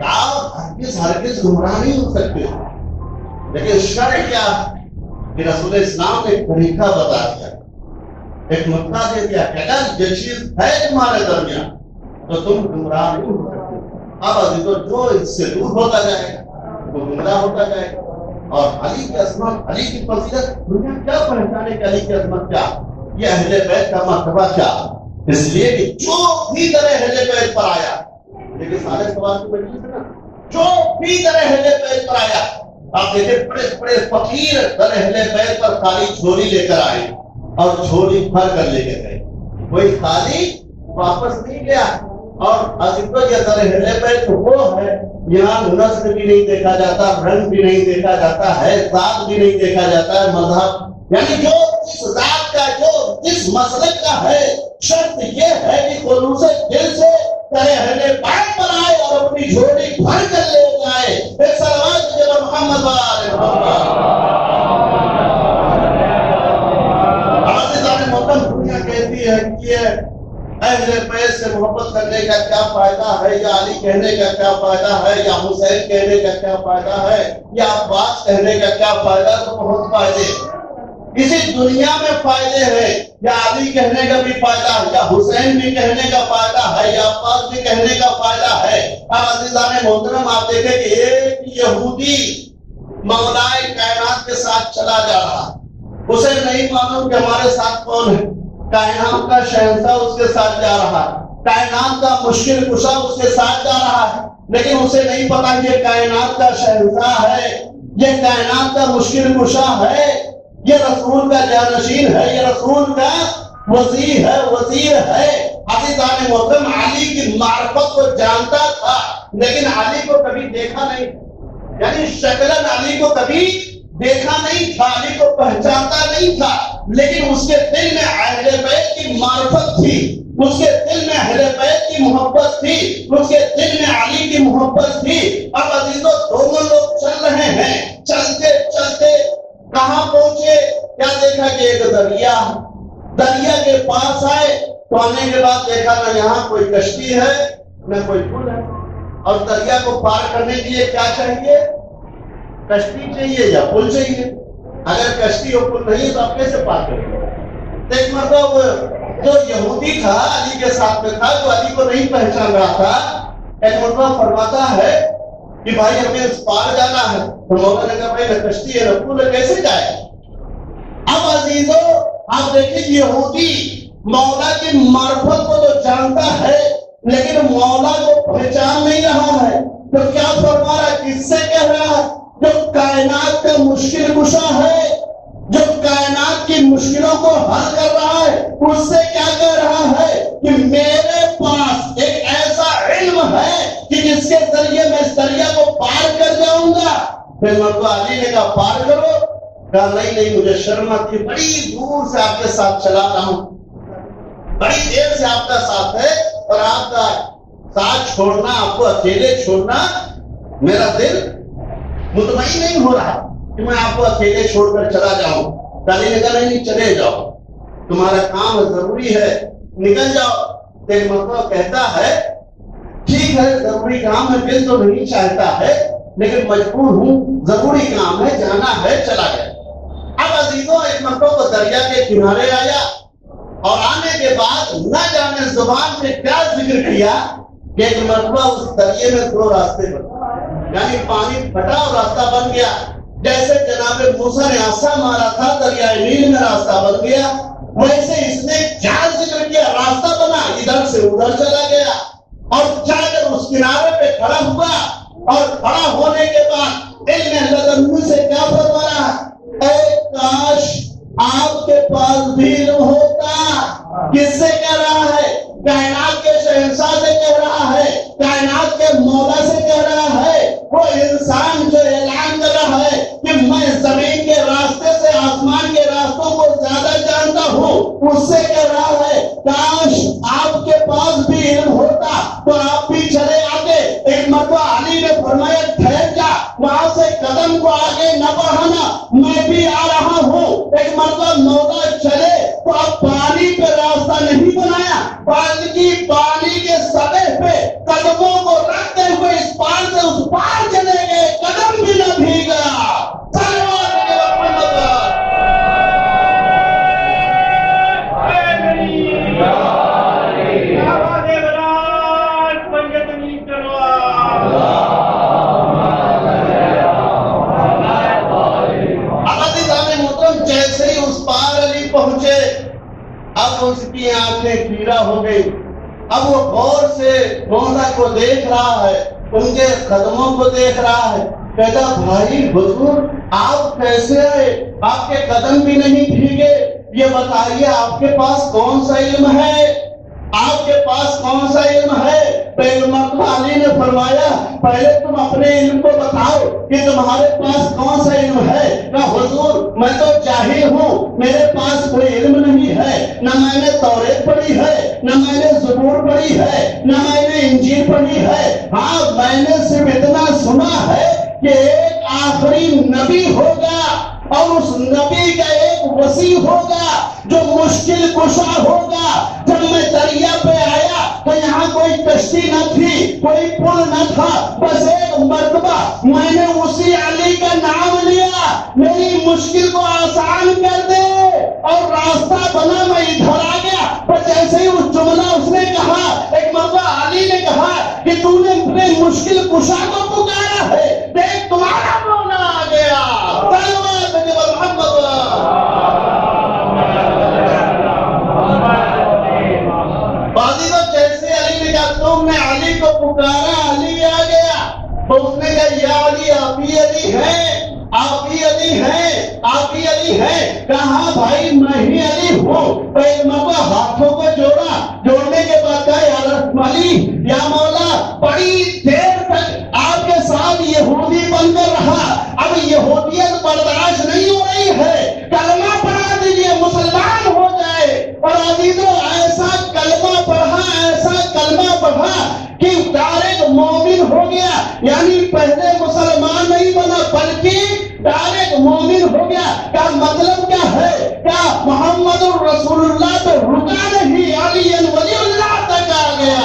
آپ ہرگز گمراہ نہیں ہو سکتے۔ لیکن شرع کیا کہ رسول اسلام نے ایک طریقہ بتا دیا، ایک نقطہ دے دیا کہ اگر یہ چیز ہے تمہارے درمیان تو تم گمراہ نہیں ہو سکتے۔ اب عزیزو جو اس سے دور ہوتا جائے گا وہ گمراہ ہوتا جائے گا۔ اور علی کی عظمت، علی کی فضیلت دنیا کیا پہچانے کہ علی کی عظمت کیا؟ یہ اہل بیت کا مرتبہ کیا؟ اس لیے کہ جو بھی در اہل بیت پر آیا، لیکن سارے سوال کی وجہ سے نا، جو بھی در اہل بیت پر آیا، آپ دیکھیں بڑے بڑے فقیر در اہل بیت پر خالی جھولی لے کر آئے اور جھولی بھر کر لے کے گئے، کوئی خالی واپس نہیں گیا۔ اور عزیزو یہ در اہل بیت وہ ہے یہاں نسل بھی نہیں دیکھا جاتا، رنگ بھی نہیں دیکھا جاتا ہے، ذات بھی نہیں دیکھا جاتا ہے، مذہب، یعنی جو جس ذات کا، جو جس مسلک کا ہے، شرط یہ ہے کہ خلوص دل سے در اہل بیت پر آئے اور اپنی جھولی بھر کر لے جائے۔ ایک صلوات جب محمد علیہ عزیزان محترم، دنیا کہتی ہے کہ اہل بیت سے محبت کرنے کا کیا فائدہ ہے، یا علی کہنے کا کیا فائدہ ہے، یا حسین کہنے کا کیا فائدہ ہے، یا عباس کہنے کا کیا فائدہ؟ تو بہت فائدے اسی دنیا میں فائدے ہیں، یا علی کہنے کا بھی فائدہ ہے، یا حسین بھی کہنے کا فائدہ ہے، یا عباس بھی کہنے کا فائدہ ہے۔ اب عزیزان محترم آپ دیکھیں کہ ایک یہودی مولائے کائنات کے ساتھ چلا جا رہا، اسے نہیں معلوم کہ ہمارے ساتھ کون ہے، کائنات کا شہنشاہ اس کے ساتھ جا رہا ہے، کائنات کا مشکل کشا اس کے ساتھ جا رہا ہے، لیکن اسے نہیں پتا یہ کائنات کا شہنشاہ ہے، یہ کائنات کا مشکل کشا ہے، یہ رسول کا جانشین ہے، یہ رسول کا وزیر ہے۔ عزیزان محترم علی کی معرفت کو جانتا تھا، لیکن علی کو کبھی دیکھا نہیں، یعنی شکلاً علی کو کبھی دیکھا نہیں تھا، علی کو پہچانتا نہیں تھا، لیکن اس کے دل میں اہل بیت کی معرفت تھی، اس کے دل میں اہل بیت کی محبت تھی، اس کے دل میں علی کی محبت تھی۔ اب عزیزو دونوں لوگ چل رہے ہیں، چلتے چلتے کہاں پہنچے؟ کیا دیکھا کہ ایک دریا کے پاس آئے، تو آنے کے بعد دیکھا نہ یہاں کوئی کشتی ہے نہ کوئی پل ہے، اور دریا کو پار کرنے کے لیے کیا چاہیے؟ کشتی چاہیے یا پل چاہیے؟ اگر کشتی اور پل نہیں تو آپ کیسے پار کریں گے؟ تو ایک مرتبہ جو یہودی تھا علی کے ساتھ میں تھا، جو علی کو نہیں پہچان رہا تھا، ایک مرتبہ فرماتا ہے کہ بھائی ہمیں اس پار جانا ہے، تو مولا نے کہا بھائی نہ کشتی ہے نہ پل ہے، کیسے جائے؟ اب عزیزو آپ دیکھیں یہودی مولا کی معرفت کو تو جانتا ہے، لیکن مولا کو پہچان نہیں رہا ہے، تو کیا فرما رہا ہے؟ کس سے کہہ رہا ہے؟ جو کائنات کا مشکل کشا ہے، جو کائنات کی مشکلوں کو حل کر رہا ہے، اس سے کیا کہہ رہا ہے کہ میرے پاس ایک ایسا علم ہے کہ جس کے ذریعے میں اس دریا کو پار کر جاؤں گا۔ پھر مرتبہ علی نے کہا پار کرو، کہا نہیں مجھے شرم آتی ہے، بڑی دور سے آپ کے ساتھ چلا رہا ہوں، بڑی دیر سے آپ کا ساتھ ہے، اور آپ کا ساتھ چھوڑنا، آپ کو اکیلے چھوڑنا، میرا دل مطمئن نہیں ہو رہا کہ میں آپ کو اکیلے چھوڑ کر چلا جاؤں۔ علی نے کہا نہیں چلے جاؤ، تمہارا کام ضروری ہے، نکل جاؤ۔ ایک مرتبہ کہتا ہے ٹھیک ہے ضروری کام ہے، دل تو نہیں چاہتا ہے لیکن مجبور ہوں، ضروری کام ہے، جانا ہے، چلا گیا۔ اب عزیزوں ایک مرتبہ وہ دریا کے کنارے آیا، اور آنے کے بعد نہ جانے زبان سے کیا ذکر کیا کہ ایک مرتبہ اس دریا میں دو راستے بنے، یعنی پانی پھٹا اور راستہ بن گیا، جیسے جناب موسیٰ نے عصا مارا تھا دریائے نیل میں راستہ بن گیا، ویسے اس نے جال ذکر کیا، راستہ بنا، ادھر سے ادھر چلا گیا، اور جا کر اس کنارے پہ کھڑا ہوا، اور کھڑا ہونے کے بعد دل میں اللہ سے کیا فرما رہا ہے؟ اے کاش آپ کے پاس بھی علم ہوتا۔ کس سے کہہ رہا ہے؟ کائنات کے شہنشاہ سے کہہ رہا ہے، کائنات کے مولا سے کہہ رہا ہے، وہ انسان جو اعلان کر رہا ہے کہ میں زمین کے راستے سے آسمان کے راستوں کو زیادہ جانتا ہوں، اس سے کہہ رہا ہے کاش آپ کے پاس بھی علم ہوتا تو آپ بھی چلے آتے۔ ایک مرتبہ علی نے فرمایا ٹھہر جا، وہاں سے قدم کو آگے نہ بڑھانا، میں بھی آ رہا ہوں۔ ایک مرتبہ مولا چلے تو اب پانی پہ راستہ نہیں بنایا، بلکہ پانی کے سطح پہ قدموں کو رکھتے ہوئے اس پار سے اس پار چلے گئے، قدم بھی نہ بھیگا۔ آنکھیں کیڑا ہو گئی. اب وہ غور سے مولا کو دیکھ رہا ہے, ان کے قدموں کو دیکھ رہا ہے. کہتا بھائی حضور آپ کیسے آئے, آپ کے قدم بھی نہیں بھیگے, یہ بتائیے آپ کے پاس کون سا علم ہے, آپ کے پاس کون سا علم ہے؟ پیغمبر علی نے فرمایا پہلے تم اپنے علم کو بتاؤ کہ تمہارے پاس کون سا علم ہے. کہا حضور میں تو جاہل ہوں, میرے پاس کوئی علم نہیں ہے, نہ میں نے توریت پڑھی ہے, نہ میں نے زبور پڑھی ہے, نہ میں نے انجیل پڑھی ہے. ہاں میں نے صرف اتنا سنا ہے کہ ایک آخری نبی ہوگا اور اس نبی کا ایک وسیع ہوگا جو مشکل کشا ہوگا. جب میں دریا پہ آیا تو یہاں کوئی کشتی نہ تھی, کوئی پل نہ تھا, بس ایک مرتبہ میں نے اسی علی کا نام لیا, میری مشکل کو آسان کر دے, اور راستہ بنا میں ادھر آ گیا. پر جیسے ہی اس جملہ اس نے کہا, ایک مرتبہ علی نے کہا کہ تو نے اپنے مشکل کشا کو پکارا ہے, دیکھ تمہارا مولا آ گیا. جیسے علی نے کہا تم نے علی کو پکارا, علی آ گیا. تو اس نے کہا یا علی آپ ہی علی ہیں, آپ ہی علی ہیں, آپ ہی علی ہیں. کہا بھائی میں ہی علی ہوں. پیغمبر ہاتھوں کو جوڑا, جوڑنے کے بعد کہا یا علی یا مولا بڑی دیر تک آپ کے ساتھ یہودی بن کر رہا, اب یہودیت برداشت نہیں ہو رہی ہے, کلمہ پڑھا دیجیے مسلمان ہو جائے. اور عزیزوں ایسا کلمہ پڑھا, ایسا کلمہ پڑھا کہ ڈائریکٹ مومن ہو گیا. یعنی پہلے مسلمان نہیں بنا بلکہ ڈائریکٹ مومن ہو گیا. کا مطلب کیا ہے؟ کیا محمد الرسول اللہ تو رکا نہیں, علی ولی اللہ تک آ گیا.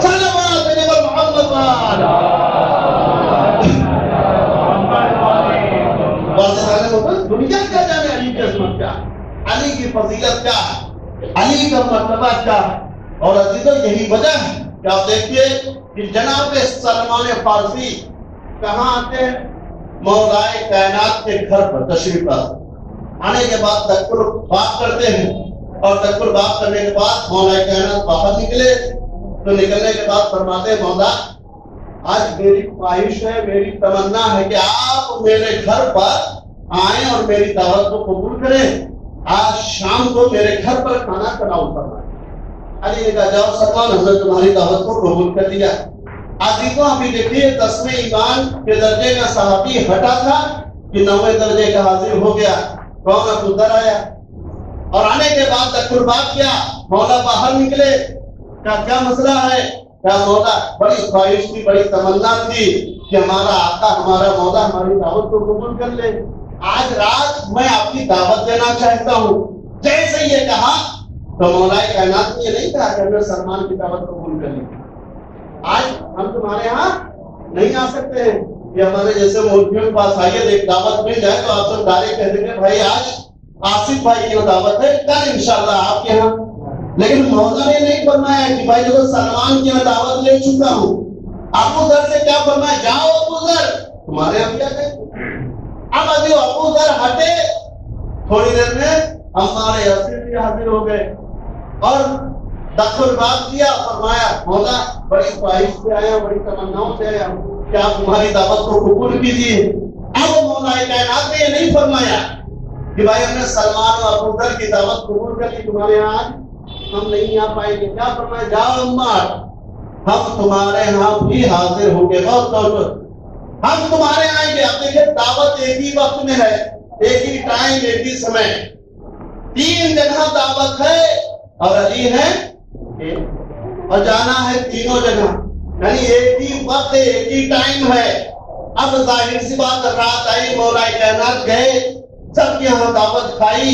صلوات محمد دنیا کا جانے علی کی عظمت کیا, علی کی فضیلت کیا, علی کا مرتبہ کیا. اور عزیزوں یہی وجہ ہے کہ آپ دیکھیے کہ جناب سلمان فارسی کہاں آتے ہیں؟ مولا کائنات کے گھر پر تشریف لاتے, آنے کے بعد تکبر بات کرتے ہیں, اور تکبر بات کرنے کے بعد مولا کائنات باہر نکلے تو نکلنے کے بعد فرماتے ہیں مولا آج میری خواہش ہے, میری تمنا ہے کہ آپ میرے گھر پر آئیں اور میری دعوت کو قبول کریں. آج شام کو میرے گھر پر کھانا تناول فرمائیں. علی نے کہا جاؤ سلمان, حضرت تمہاری دعوت کو قبول کر دیا. عزیزوں ابھی دیکھیے 10ویں ایمان کے درجے کا صحابی ہٹا تھا کہ 9ویں درجے کا حاضر ہو گیا. کون ابو ذر آیا, اور آنے کے بعد تکبر بات کیا. مولا باہر نکلے, کیا مسئلہ ہے؟ کیا مولا بڑی خواہش تھی, بڑی تمنا تھی کہ ہمارا آقا ہمارا مولا ہماری دعوت کو قبول کر لے. آج رات میں آپ کی دعوت دینا چاہتا ہوں. جیسے یہ کہا تو مولا کائنات نے یہ نہیں کہا کہ ہمیں سلمان کی دعوت قبول کر لی. آج ہم تمہارے ہاں نہیں آ سکتے ہیں, یہ ہمارے جیسے ملکیوں کے پاس آئیے ایک دعوت مل جائے تو آپ سب ڈائریکٹ کہہ دیں گے بھائی آج آصف بھائی کی دعوت ہے, کل انشاءاللہ آپ کے ہاں. لیکن مولا نے نہیں فرمایا کہ بھائی جو سلمان کی میں دعوت لے چکا ہوں. ابو ذر سے کیا فرمایا, جاؤ ابو ذر تمہارے یہاں کیا کہتے. اب ابھی ابو ذر ہٹے, تھوڑی دیر میں ہمارے آصف بھی حاضر ہو گئے اور دخل بات کیا. فرمایا مولا بڑی خواہش سے آیا, بڑی تمناؤں سے آیا کہ آپ تمہاری دعوت کو قبول کیجیے. اب مولا کائنات نے یہ نہیں فرمایا کہ بھائی ہم نے سلمان اور ابو ذر کی دعوت قبول کر لی, تمہارے یہاں ہم نہیں آ پائیں گے. کیا فرمایا, جاؤ عمار ہم تمہارے یہاں بھی حاضر ہوں گے, بہت ہم تمہارے یہاں آئیں گے. اب دیکھیں دعوت ایک ہی وقت میں ہے, ایک ہی ٹائم, ایک ہی سمے, 3 جگہ دعوت ہے اور علی ہے اور جانا ہے تینوں جگہ, یعنی ایک ہی وقت ہے, ایک ہی ٹائم ہے. اب ظاہر سی بات رات آئی, مولا کائنات گئے, سب کے یہاں دعوت کھائی.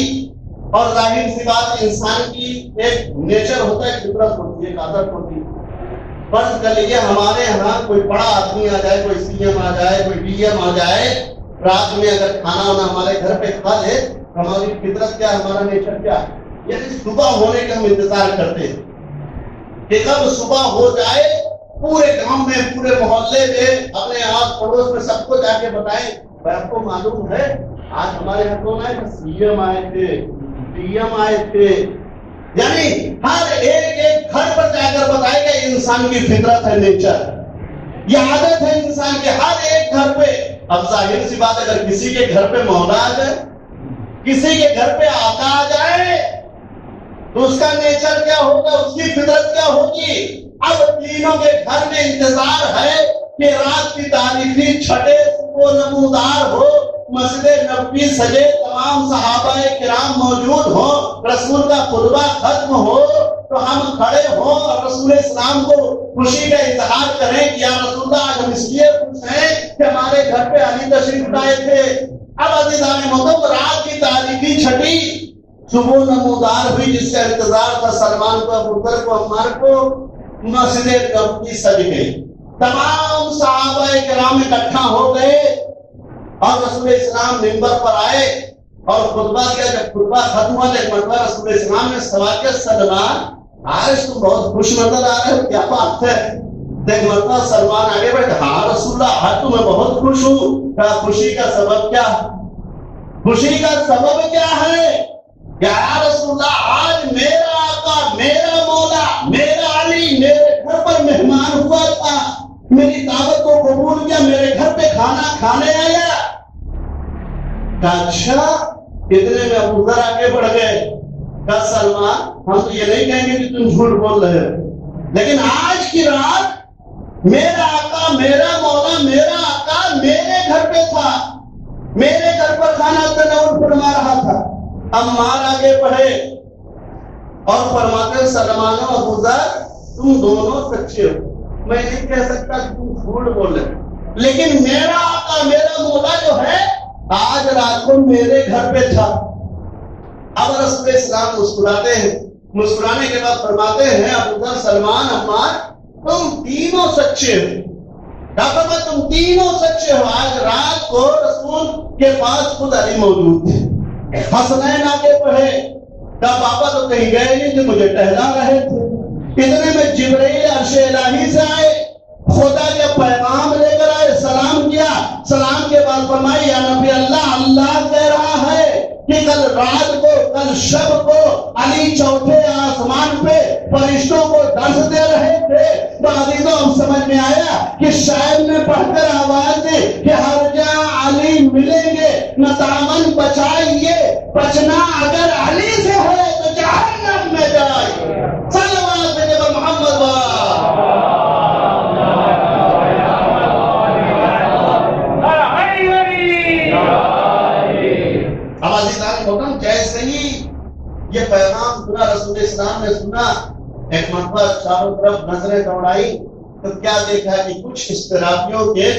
اور ظاہر سی بات انسان کی ایک نیچر ہوتا ہے, فطرت ہوتی ہے, ایک عادت ہوتی ہے. فرض کر لیجیے ہمارے یہاں کوئی بڑا آدمی آ جائے, کوئی سی ایم آ جائے, کوئی ڈی ایم آ جائے, رات میں اگر کھانا وانا ہمارے گھر پہ کھا لے, ہماری فطرت کیا, ہمارا نیچر کیا, یعنی صبح ہونے کا ہم انتظار کرتے ہیں کہ کب صبح ہو جائے, پورے گاؤں میں, پورے محلے میں, اپنے آس پڑوس میں سب کو جا کے بتائیں بھائی آپ کو معلوم ہے آج ہمارے یہاں کون آئے تھے, سی ایم آئے تھے, ڈی ایم آئے تھے, یعنی ہر ایک گھر پر جا کر بتائے گا انسان کی فطرت ہے، نیچر، یہ عادت ہے انسان کے ہر ایک گھر پہ۔ اب ظاہر سی بات، اگر کسی کے گھر پہ مولا آ جائے، کسی کے گھر پہ آقا آ جائے، تو اس کا نیچر کیا ہوگا، اس کی فطرت کیا ہوگی؟ اب تینوں کے گھر میں انتظار ہے کہ رات کی تاریخی چھٹے وہ نمودار ہو، مسجد نبوی سجے، تمام صحابہ کرام موجود ہوں، رسول کا خطبہ ختم ہو تو ہم کھڑے ہوں اور رسول اسلام کو خوشی کا اظہار کریں کہ یا رسول اللہ، آج ہم اس لیے خوش ہیں کہ ہمارے گھر پہ علی تشریف لائے تھے۔ اب عزیزان محترم، رات کی تاریخی چھٹی صبح نمودار ہوئی، جس کا انتظار تھا سلمان کو، ابو بکر کو، عمر کو، مسجد نبوی سج گئی، تمام صحابہ کرام اکٹھا ہو گئے اور رسول اسلام منبر پر آئے اور خطبہ دیا۔ جب خطبہ ختم ہوا، ایک مرتبہ رسول اسلام نے سوال کیا، سلمان آج تم بہت خوش نظر آ رہے ہو، کیا بات ہے؟ ایک مرتبہ سلمان آگے بیٹھے، ہاں رسول اللہ، آج تو میں بہت خوش ہوں۔ کہا خوشی کا سبب کیا؟ خوشی کا سبب کیا ہے؟ یا رسول اللہ، آج میرا آقا، میرا مولا، میرا علی میرے گھر پر مہمان ہوا تھا، میری دعوت کو قبول کیا، میرے گھر پہ کھانا کھانے آیا۔ کہا اچھا، اتنے میں ابو ذر آگے بڑھ گئے، کہا سلمان، ہم تو یہ نہیں کہیں گے کہ تم جھوٹ بول رہے ہو، لیکن آج کی رات میرا آقا، میرا مولا، میرا آقا میرے گھر پہ تھا، میرے گھر پر کھانا تناول فرما رہا تھا۔ عمار آگے بڑھے اور فرماتے سلمان و ابو ذر، تم دونوں سچے ہو، میں نہیں کہہ سکتا کہ تم جھوٹ بول رہے ہو، لیکن میرا آقا، میرا مولا جو ہے آج رات کو میرے گھر پہ تھا۔ اب رسول اسلام مسکراتے ہیں، مسکرانے کے بعد فرماتے ہیں ابو ذر، سلمان، عمار، تم تینوں سچے ہو۔ ڈاکٹر، تم تینوں سچے ہو، آج رات کو رسول کے پاس خود علی موجود تھے۔ حسنین آگے پڑھے، کہا پاپا تو کہیں گئے نہیں تھے، مجھے ٹہلا رہے تھے۔ اتنے میں جبرائیل عرش الہی سے آئے، خدا کے پیغام لے کر آئے، سلام کیا، سلام کے بعد فرمائی یا نبی اللہ، اللہ کہہ رہا ہے کہ کل رات کو، کل شب کو علی چوتھے آسمان پہ فرشتوں کو درس دے رہے تھے۔ تو عزیزوں، ہم سمجھ میں آیا کہ شاعر نے پڑھ کر آواز دی کہ ہر جہاں علی ملیں گے نہ دامن بچائیے، بچنا اگر علی سے ہے تو جہنم میں جائے۔ صلوات جب محمد جیسے ہی یہ پیغام سنا، رسول اسلام نے سنا، ایک مرتبہ چاروں طرف نظریں دوڑائی تو کیا دیکھا کہ کچھ اضطرابیوں کے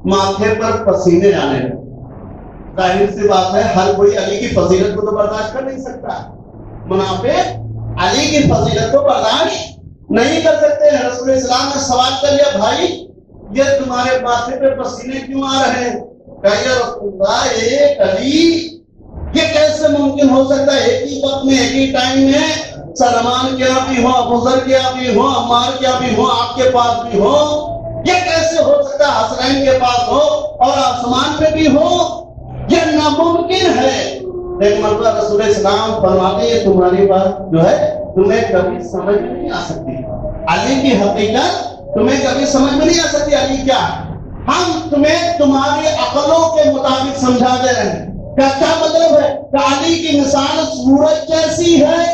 ماتھے پر پسینے آنے لگے۔ ظاہر سی بات ہے، ہر کوئی علی کی فضیلت کو تو برداشت کر نہیں سکتا، منافق علی کی فضیلت کو برداشت نہیں کر سکتے ہیں۔ رسول اسلام نے سوال کر لیا، بھائی یہ تمہارے ماتھے پہ پسینے کیوں آ رہے ہیں؟ کہا یا رسول اللہ، ایک علی، یہ کیسے ممکن ہو سکتا ہے ایک ہی وقت میں، ایک ہی ٹائم میں سلمان کیا بھی ہو، ابو ذر کیا بھی ہو، عمار کیا بھی ہو، آپ کے پاس بھی ہو، یہ کیسے ہو سکتا ہے حسنین کے پاس ہو اور آسمان پہ بھی ہو؟ یہ ناممکن ہے۔ ایک مرتبہ رسول اسلام فرماتے ہیں تمہاری بات جو ہے تمہیں کبھی سمجھ میں نہیں آ سکتی، علی کی حقیقت تمہیں کبھی سمجھ میں نہیں آ سکتی، علی کیا، ہم تمہیں تمہاری عقلوں کے مطابق سمجھا دے رہے ہیں۔ کیا مطلب ہے کہ علی کی مثال سورج جیسی ہے؟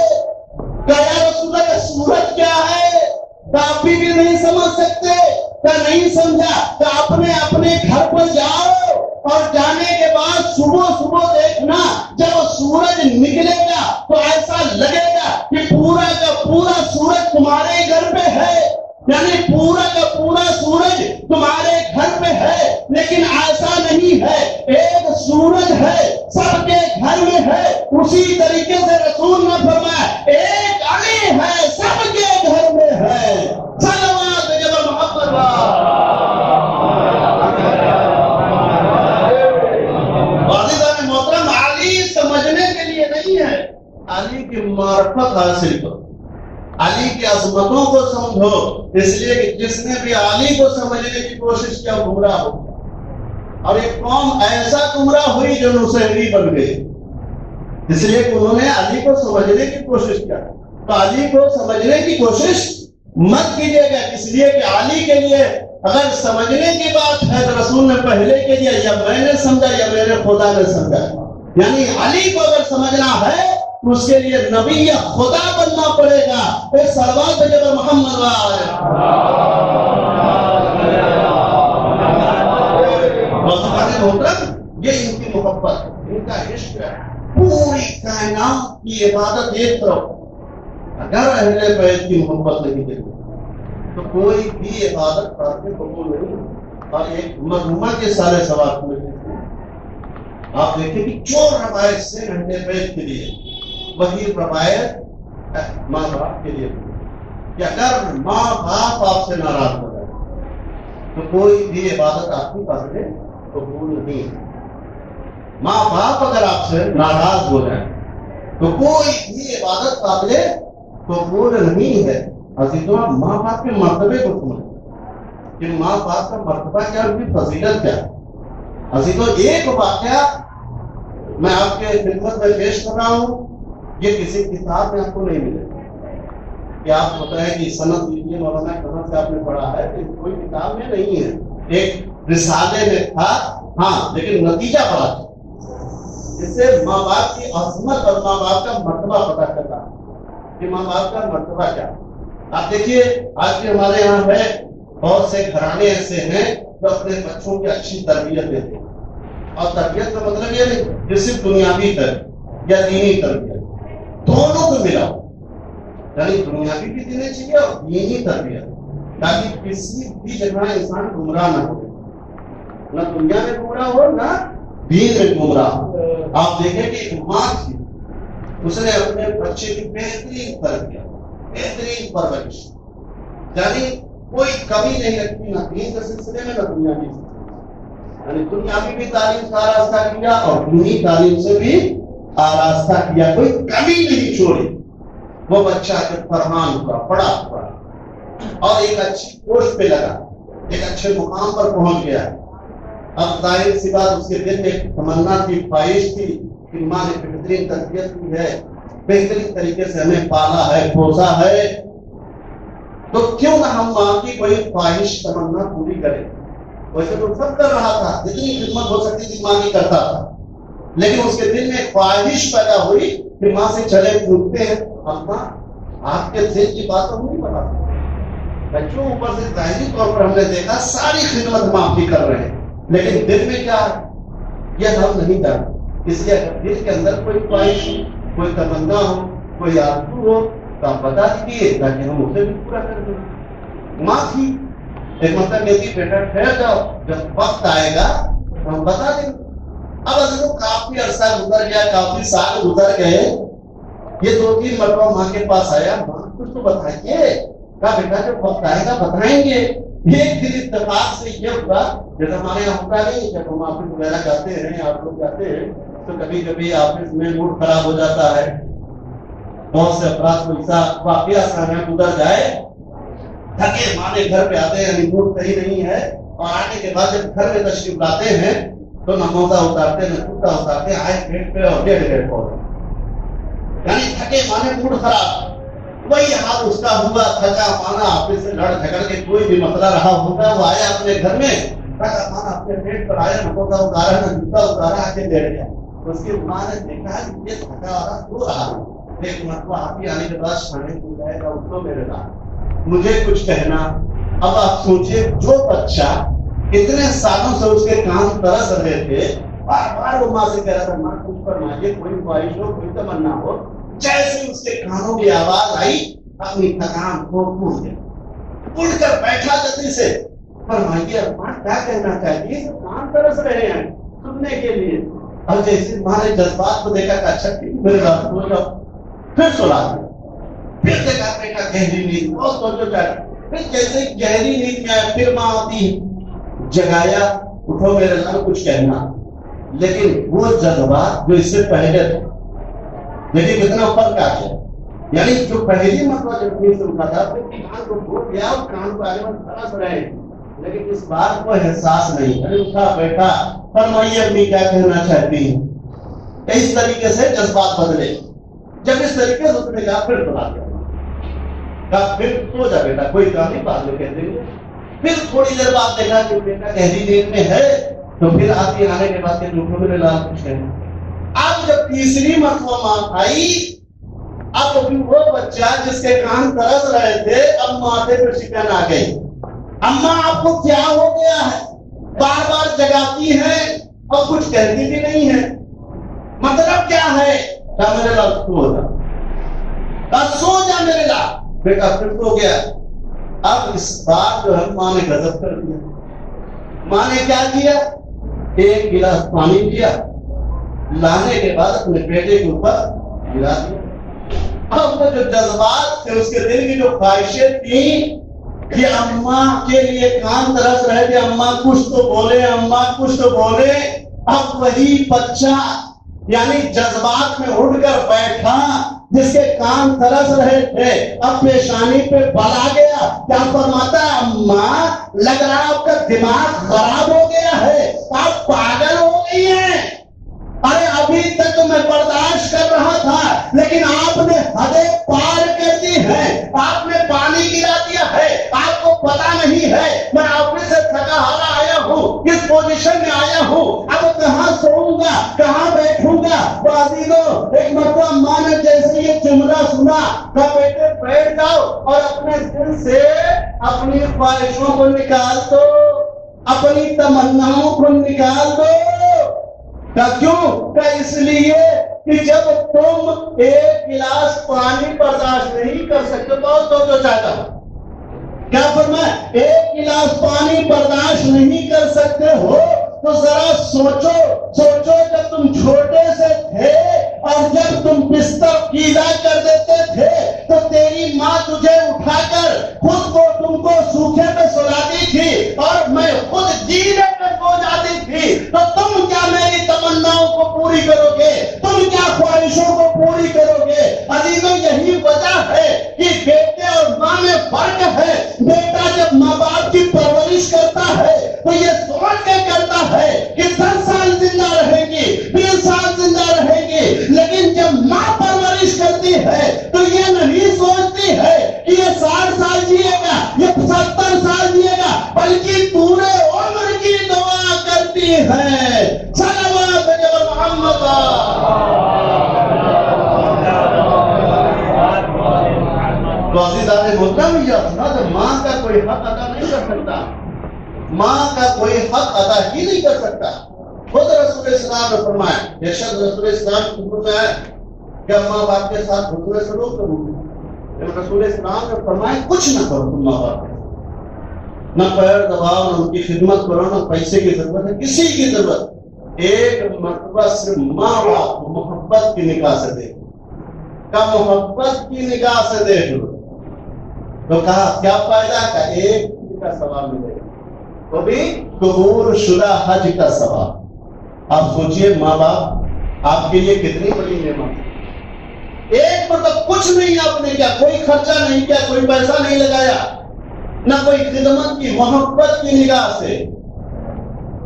کیا یا رسول اللہ سورج کیا ہے؟ کیا آپ بھی نہیں سمجھ سکتے؟ کیا نہیں سمجھا؟ کہ اپنے اپنے گھر پر جاؤ اور جانے کے بعد صبح صبح دیکھنا، جب سورج نکلے گا تو ایسا لگے گا کہ پورا کا پورا سورج تمہارے گھر پہ ہے، یعنی پورا کا پورا سورج تمہارے گھر پہ ہے، لیکن ایسا نہیں ہے، ایک سورج ہے سب کے گھر میں ہے۔ اسی طریقے سے رسول نے فرمایا ایک علی ہے سب کے گھر میں ہے۔ صلوات جب محمد عزیزان محترم، علی سمجھنے کے لیے نہیں ہے، علی کی معرفت حاصل کرو، علی کی عظمتوں کو سمجھو، اس لیے کہ جس نے بھی علی کو سمجھنے کی کوشش کیا گمراہ ہو، اور ایک قوم ایسا گمراہ ہوئی جو نصیری بن گئی، اس لیے کہ انہوں نے علی کو سمجھنے کی کوشش کیا۔ تو علی کو سمجھنے کی کوشش مت کیجیے گا، اس لیے کہ علی کے لیے اگر سمجھنے کی بات ہے تو رسول نے پہلے کے لیے یا میں نے سمجھا یا میرے خدا نے سمجھا، یعنی علی کو اگر سمجھنا ہے تو اس کے لیے نبی یا خدا بننا پڑے گا۔ ایک سلوات پہ جب محمد محترم، یہ ان کی محبت، ان کا عشق ہے، پوری کائنات کی عبادت ایک طرف۔ اگر اہل بیت کی محبت نہیں دیکھو تو کوئی بھی عبادت کرتے قبول نہیں۔ اور ایک مرحومہ کے سارے ثواب میں آپ دیکھیں کہ جو روایت سے اہل بیت کے لیے وہی روایت ماں باپ کے لیے کہ اگر ماں باپ آپ سے ناراض ہو جائے تو کوئی بھی عبادت آپ کی قابل قبول نہیں ہے۔ ماں باپ اگر آپ سے ناراض ہو جائے تو کوئی بھی عبادت قابل قبول نہیں ہے۔ عزیزوں، ماں باپ کے مرتبے کو سمجھیں کہ ماں باپ کا مرتبہ کیا، ان کی فضیلت کیا۔ عزیزوں، ایک واقعہ میں آپ کے خدمت میں پیش کر رہا ہوں، یہ کسی کتاب میں آپ کو نہیں ملے گا کہ آپ بتائیں کہ سند لیجیے مولانا کہاں سے آپ نے پڑھا ہے، کہ کوئی کتاب میں نہیں ہے، ایک رسالے میں تھا، ہاں، لیکن نتیجہ بڑا تھا۔ اس سے ماں باپ کی عظمت اور ماں باپ کا مرتبہ پتہ چلتا ہے کہ ماں باپ کا مرتبہ کیا۔ آپ دیکھیے آج کے ہمارے یہاں ہے بہت سے گھرانے ایسے ہیں جو اپنے بچوں کی اچھی تربیت دیتے ہیں، اور تربیت کا مطلب یہ نہیں کہ صرف دنیاوی تربیت یا دینی تربیت، دونوں کو ملا، یعنی دنیاوی بھی دینے چاہیے اور دینی تربیت، تاکہ کسی بھی جگہ انسان گمراہ نہ ہو، نہ دنیا میں گمراہ ہو نہ دین میں گمراہ ہو۔ آپ دیکھیں کہ ایک ماں تھی، اس نے اپنے بچے کی بہترین تربیت، بہترین پرورش، یعنی کوئی کمی نہیں رکھتی، نہ دین کے سلسلے میں نہ دنیاوی سلسلے، یعنی دنیاوی بھی تعلیم سے آراستہ کیا اور دینی تعلیم سے بھی آراستہ کیا، کوئی کمی نہیں چھوڑی۔ وہ بچہ جب فرمان ہوا، پڑھا ہوا اور ایک اچھی پوسٹ پہ لگا، ایک اچھے مقام پر پہنچ گیا، اب ظاہر سی بات اس کے دل میں تمنا تھی، خواہش تھی کہ ماں نے بہترین تربیت کی ہے، بہترین طریقے سے ہمیں پالا ہے، پوسا ہے، تو کیوں نہ ہم ماں کی کوئی خواہش تمنا پوری کریں۔ ویسے تو سب کر رہا تھا، جتنی خدمت ہو سکتی تھی ماں کی کرتا تھا، لیکن اس کے دل میں خواہش پیدا ہوئی کہ ماں سے چلے پوچھتے ہیں، اماں آپ کے دل کی بات تو نہیں پتا۔ بچوں اوپر سے ظاہری طور پر ہم نے دیکھا ساری خدمت ماں کی کر رہے ہیں، لیکن دل میں کیا یہ ہم نہیں جانتے۔ اس لیے دل کے اندر کوئی خواہش، کوئی تمنا ہو، کوئی آرزو ہو تو آپ بتا دیجیے تاکہ ہم اسے بھی پورا کر دیں۔ ماں کی ایک مطلب یہ تھی، بیٹا ٹھہر جاؤ، جب وقت آئے گا تو ہم بتا دیں گے۔ اب اگر وہ کافی عرصہ گزر گیا، کافی سال گزر گئے، یہ 2-3 مرتبہ ماں کے پاس آیا، ماں کچھ تو بتائیے، کہا بیٹا جب وقت آئے گا بتائیں گے۔ ایک دن اتفاق سے یہ ہوا، جیسے ہمارے یہاں ہوتا نہیں، جب ہم آفس وغیرہ جاتے ہیں، آپ لوگ جاتے ہیں تو کبھی کبھی آفس میں موڈ خراب ہو جاتا ہے، بہت سے افراد کو ایسا واقعہ سامنے گزر جائے، تھکے مارے گھر پہ آتے ہیں، موڈ صحیح نہیں ہے، اور آنے کے بعد جب گھر میں تشریف لاتے ہیں تو نہ موزہ اتارتے نہ جوتا اتارتے، آئے پیٹ پہ اور ڈیڑھ پہ، یعنی تھکے مارے موڈ خراب۔ وہی حال اس کا ہوا، تھکا مانا آفس سے لڑ جھگڑ کے کوئی بھی مسئلہ رہا ہوگا، وہ آیا اپنے گھر میں، تھکا مانا اپنے پیٹ پر آیا، نہ موزہ اتارا نہ جوتا اتارا، آ کے بیٹھ گیا۔ اس کی ماں نے دیکھا کہ یہ تھکا والا سو رہا ہے، ایک مرتبہ آپ ہی آنے کے بعد کھانے کو جائے گا، اس کو میرے ساتھ مجھے کچھ کہنا۔ اب آپ سوچئے جو بچہ اتنے سالوں سے اس کے کان ترس رہے تھے، بار بار وہ ماں سے کہہ رہا تھا، ماں کچھ فرمائیے، کوئی خواہش ہو، کوئی تمنا ہو، جیسے اس کے کانوں میں آواز آئی اپنی تھکان کو بھول گیا، اٹھ کر بیٹھا جلدی سے، فرمائیے ماں کیا کہنا چاہیے، کان ترس رہے ہیں سننے کے لیے۔ اور جیسے ماں نے جذبات کو دیکھا کہ اچھا میرے رات سو جاؤ، پھر سلا دیا، پھر دیکھا بیٹا گہری نیند، بہت سوچو چاہے، پھر جیسے گہری نیند میں آیا، پھر ماں آتی جگایا، اٹھو میرے نام کچھ کہنا۔ لیکن وہ جذبات جو اس سے پہلے تھے، لیکن کتنا فرق آ گیا، یعنی جو پہلی مرتبہ جب نیند سے اٹھا تھا پھر کان کو بھول گیا اور کان کو آگے میں ترس رہے ہیں، لیکن اس بات کو احساس نہیں، اٹھا بیٹھا، فرمائیے امی کیا کہنا چاہتی ہیں۔ اس طریقے سے جذبات بدلے، جب اس طریقے سے اس نے کہا پھر سنا دیا، کہا پھر سو جا بیٹا، کوئی کام نہیں، بعد میں کہہ دیں گے۔ پھر تھوڑی دیر بعد دیکھا کہ بیٹا گہری نیند میں ہے، تو پھر آتی آنے کے بعد کہ اٹھو میرے لال کچھ ہے۔ اب جب تیسری مرتبہ ماں آئی، اب وہ بچہ جس کے کان ترس رہے تھے اب ماتھے پر شکن آ گئی، اماں آپ کو کیا ہو گیا ہے؟ بار بار جگاتی ہے اور کچھ کہتی بھی نہیں ہے، مطلب کیا ہے؟ کہا میرے لال سو جا، کہا سو جا میرے لال۔ بیٹا پھر سو گیا۔ اب اس بار جو ہے ماں نے غضب کر دیا۔ ماں نے کیا کیا؟ ایک گلاس پانی لیا، لانے کے بعد اپنے بیٹے کے اوپر گرا دیا۔ اب وہ جو جذبات تھے، اس کے دل کی جو خواہشیں تھیں کہ اماں کے لیے کان ترس رہے تھے، اماں کچھ تو بولے، اماں کچھ تو بولے، اب وہی بچہ یعنی جذبات میں اٹھ کر بیٹھا جس کے کان ترس رہے تھے، اب پیشانی پہ بل آ گیا۔ کیا فرماتا ہے؟ اماں لگ رہا آپ کا دماغ خراب ہو گیا ہے، آپ پاگل ہو گئی ہیں۔ ارے ابھی تک میں برداشت کر رہا تھا، لیکن آپ نے حدیں پار کر دی ہے، آپ نے پانی گرا دیا ہے، آپ کو پتا نہیں ہے میں آفس سے تھکا ہارا آیا ہوں، کس پوزیشن میں آیا ہوں، اب کہاں سوؤں گا، کہاں بیٹھوں گا۔ عزیزو، ایک مرتبہ ماں نے جیسے یہ جملہ سنا کہ بیٹے بیٹھ جاؤ اور اپنے دل سے اپنی خواہشوں کو نکال دو، اپنی تمناؤں کو نکال دو۔ کیوں؟ کہ اس لیے کہ جب تم ایک گلاس پانی برداشت نہیں کر سکتے، بہت تو چاہتا ہوں کیا فرمایا؟ ایک گلاس پانی برداشت نہیں کر سکتے ہو تو ذرا سوچو جب تم چھوٹے سے تھے اور جب تم بستر گیلا کر دیتے تھے تو تیری ماں تجھے اٹھا کر خود کو تم کو سوکھے پہ سلاتی تھی اور میں خود گیلے پہ سو جاتی تھی، تو تم کیا میری تمناؤں کو پوری کرو گے؟ تم کیا خواہشوں کو پوری کرو گے؟ عزیزوں، یہی وجہ ہے کہ بیٹے اور ماں میں فرق ہے۔ بیٹا جب ماں باپ کی پرورش کرتا ہے تو یہ سوچ کے کرتا ہے کہ 10 سال زندہ رہے گی، 20 سال زندہ رہے گی، لیکن جب ماں پرورش کرتی ہے تو یہ نہیں سوچتی ہے کہ یہ 60 سال جیے گا، یہ 70 سال جیے گا، بلکہ پورے عمر کی دعا کرتی ہے۔ صلوات محمد۔ تو عزیزان محترم، یہ سنا تو ماں کا کوئی حق ادا نہیں کر سکتا، ماں کا کوئی حق ادا ہی نہیں کر سکتا۔ خود رسول اسلام نے فرمایا، ارشاد رسول اسلام کی خدمت میں ہے کہ ماں باپ کے ساتھ حسن سلوک کرو۔ رسول اسلام نے فرمایا کچھ نہ کرو تم ماں باپ کے، نہ پیر دباؤ، نہ ان کی خدمت کرو، نہ پیسے کی ضرورت ہے، کسی کی ضرورت۔ ایک مرتبہ صرف ماں باپ کو محبت کی نگاہ سے دیکھو، کا محبت کی نگاہ سے دیکھ لو، تو کہا کیا فائدہ؟ کا ایک کا ثواب ملے گا، وہ بھی قبول شدہ حج کا ثواب۔ آپ سوچئے ماں باپ آپ کے لیے کتنی بڑی نعمت۔ ایک مطلب کچھ نہیں آپ نے کیا، کوئی خرچہ نہیں کیا، کوئی پیسہ نہیں لگایا، نہ کوئی خدمت کی، محبت کی نگاہ سے،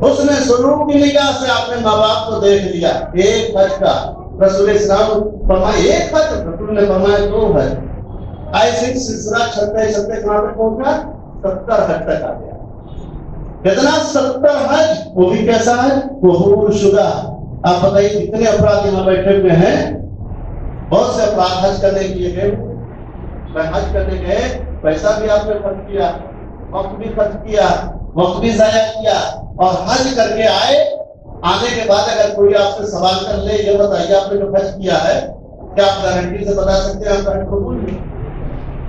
حسن سلوک کی نگاہ سے آپ نے ماں باپ کو دیکھ لیا۔ ایک حج کا رسول اسلام فرمائے، ایک حج رسول نے فرمایا 2 حج، ایسے سلسلہ چلتے چلتے کہاں تک پہنچا؟ 70 حج تک آ گیا۔ کتنا؟ 70 حج، وہ بھی کیسا ہے؟ قبول شدہ۔ آپ بتائیے کتنے افراد یہاں بیٹھے ہوئے ہیں؟ بہت سے افراد حج کرنے کے لیے گئے، حج کرنے گئے، پیسہ بھی آپ نے خرچ کیا، وقت بھی خرچ کیا، وقت بھی ضائع کیا، اور حج کر کے آئے، آنے کے بعد اگر کوئی آپ سے سوال کر لے یہ بتائیے آپ نے جو حج کیا ہے کیا آپ گارنٹی سے بتا سکتے ہیں آپ کا حج قبول ہے؟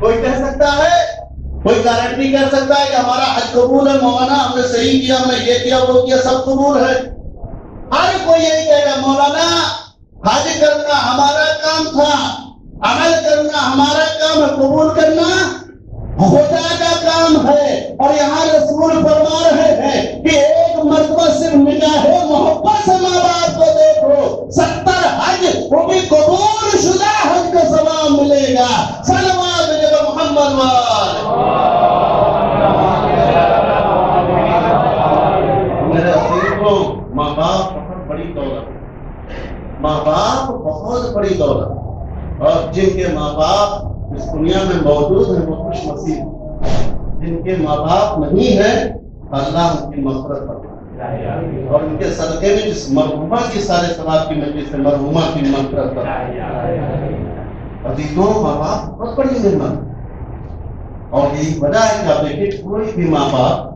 کوئی کہہ سکتا ہے؟ کوئی گارنٹی کر سکتا ہے کہ ہمارا حج قبول ہے؟ مولانا ہم نے صحیح کیا، ہم نے یہ کیا وہ کیا، سب قبول ہے؟ ہر کوئی یہی کہے گا مولانا حج کرنا ہمارا کام تھا، عمل کرنا ہمارا کام ہے، قبول کرنا خدا کا کام ہے۔ اور یہاں رسول فرما رہے ہیں کہ ایک مرتبہ صرف نگاہ محبت سے ماں باپ کو دیکھو، 70 حج، وہ بھی قبول شدہ حج کا ثواب ملے گا۔ صلوات محمد میرے عزیزوں، ماں باپ بہت بڑی دولت، ماں باپ بہت بڑی دولت، اور جن کے ماں باپ اس دنیا میں موجود ہیں وہ خوش نصیب جن کے ماں باپ نہیں ہیں، اللہ ان کی مغفرت فرمائے اور ان کے صدقے میں جس مرحومہ کی سارے ثواب کی مجلس سے مرحومہ کی مغفرت فرمائے۔ عزیزوں، ماں باپ بہت بڑی نعمت، اور یہی وجہ ہے کہ آپ دیکھیں کوئی بھی ماں باپ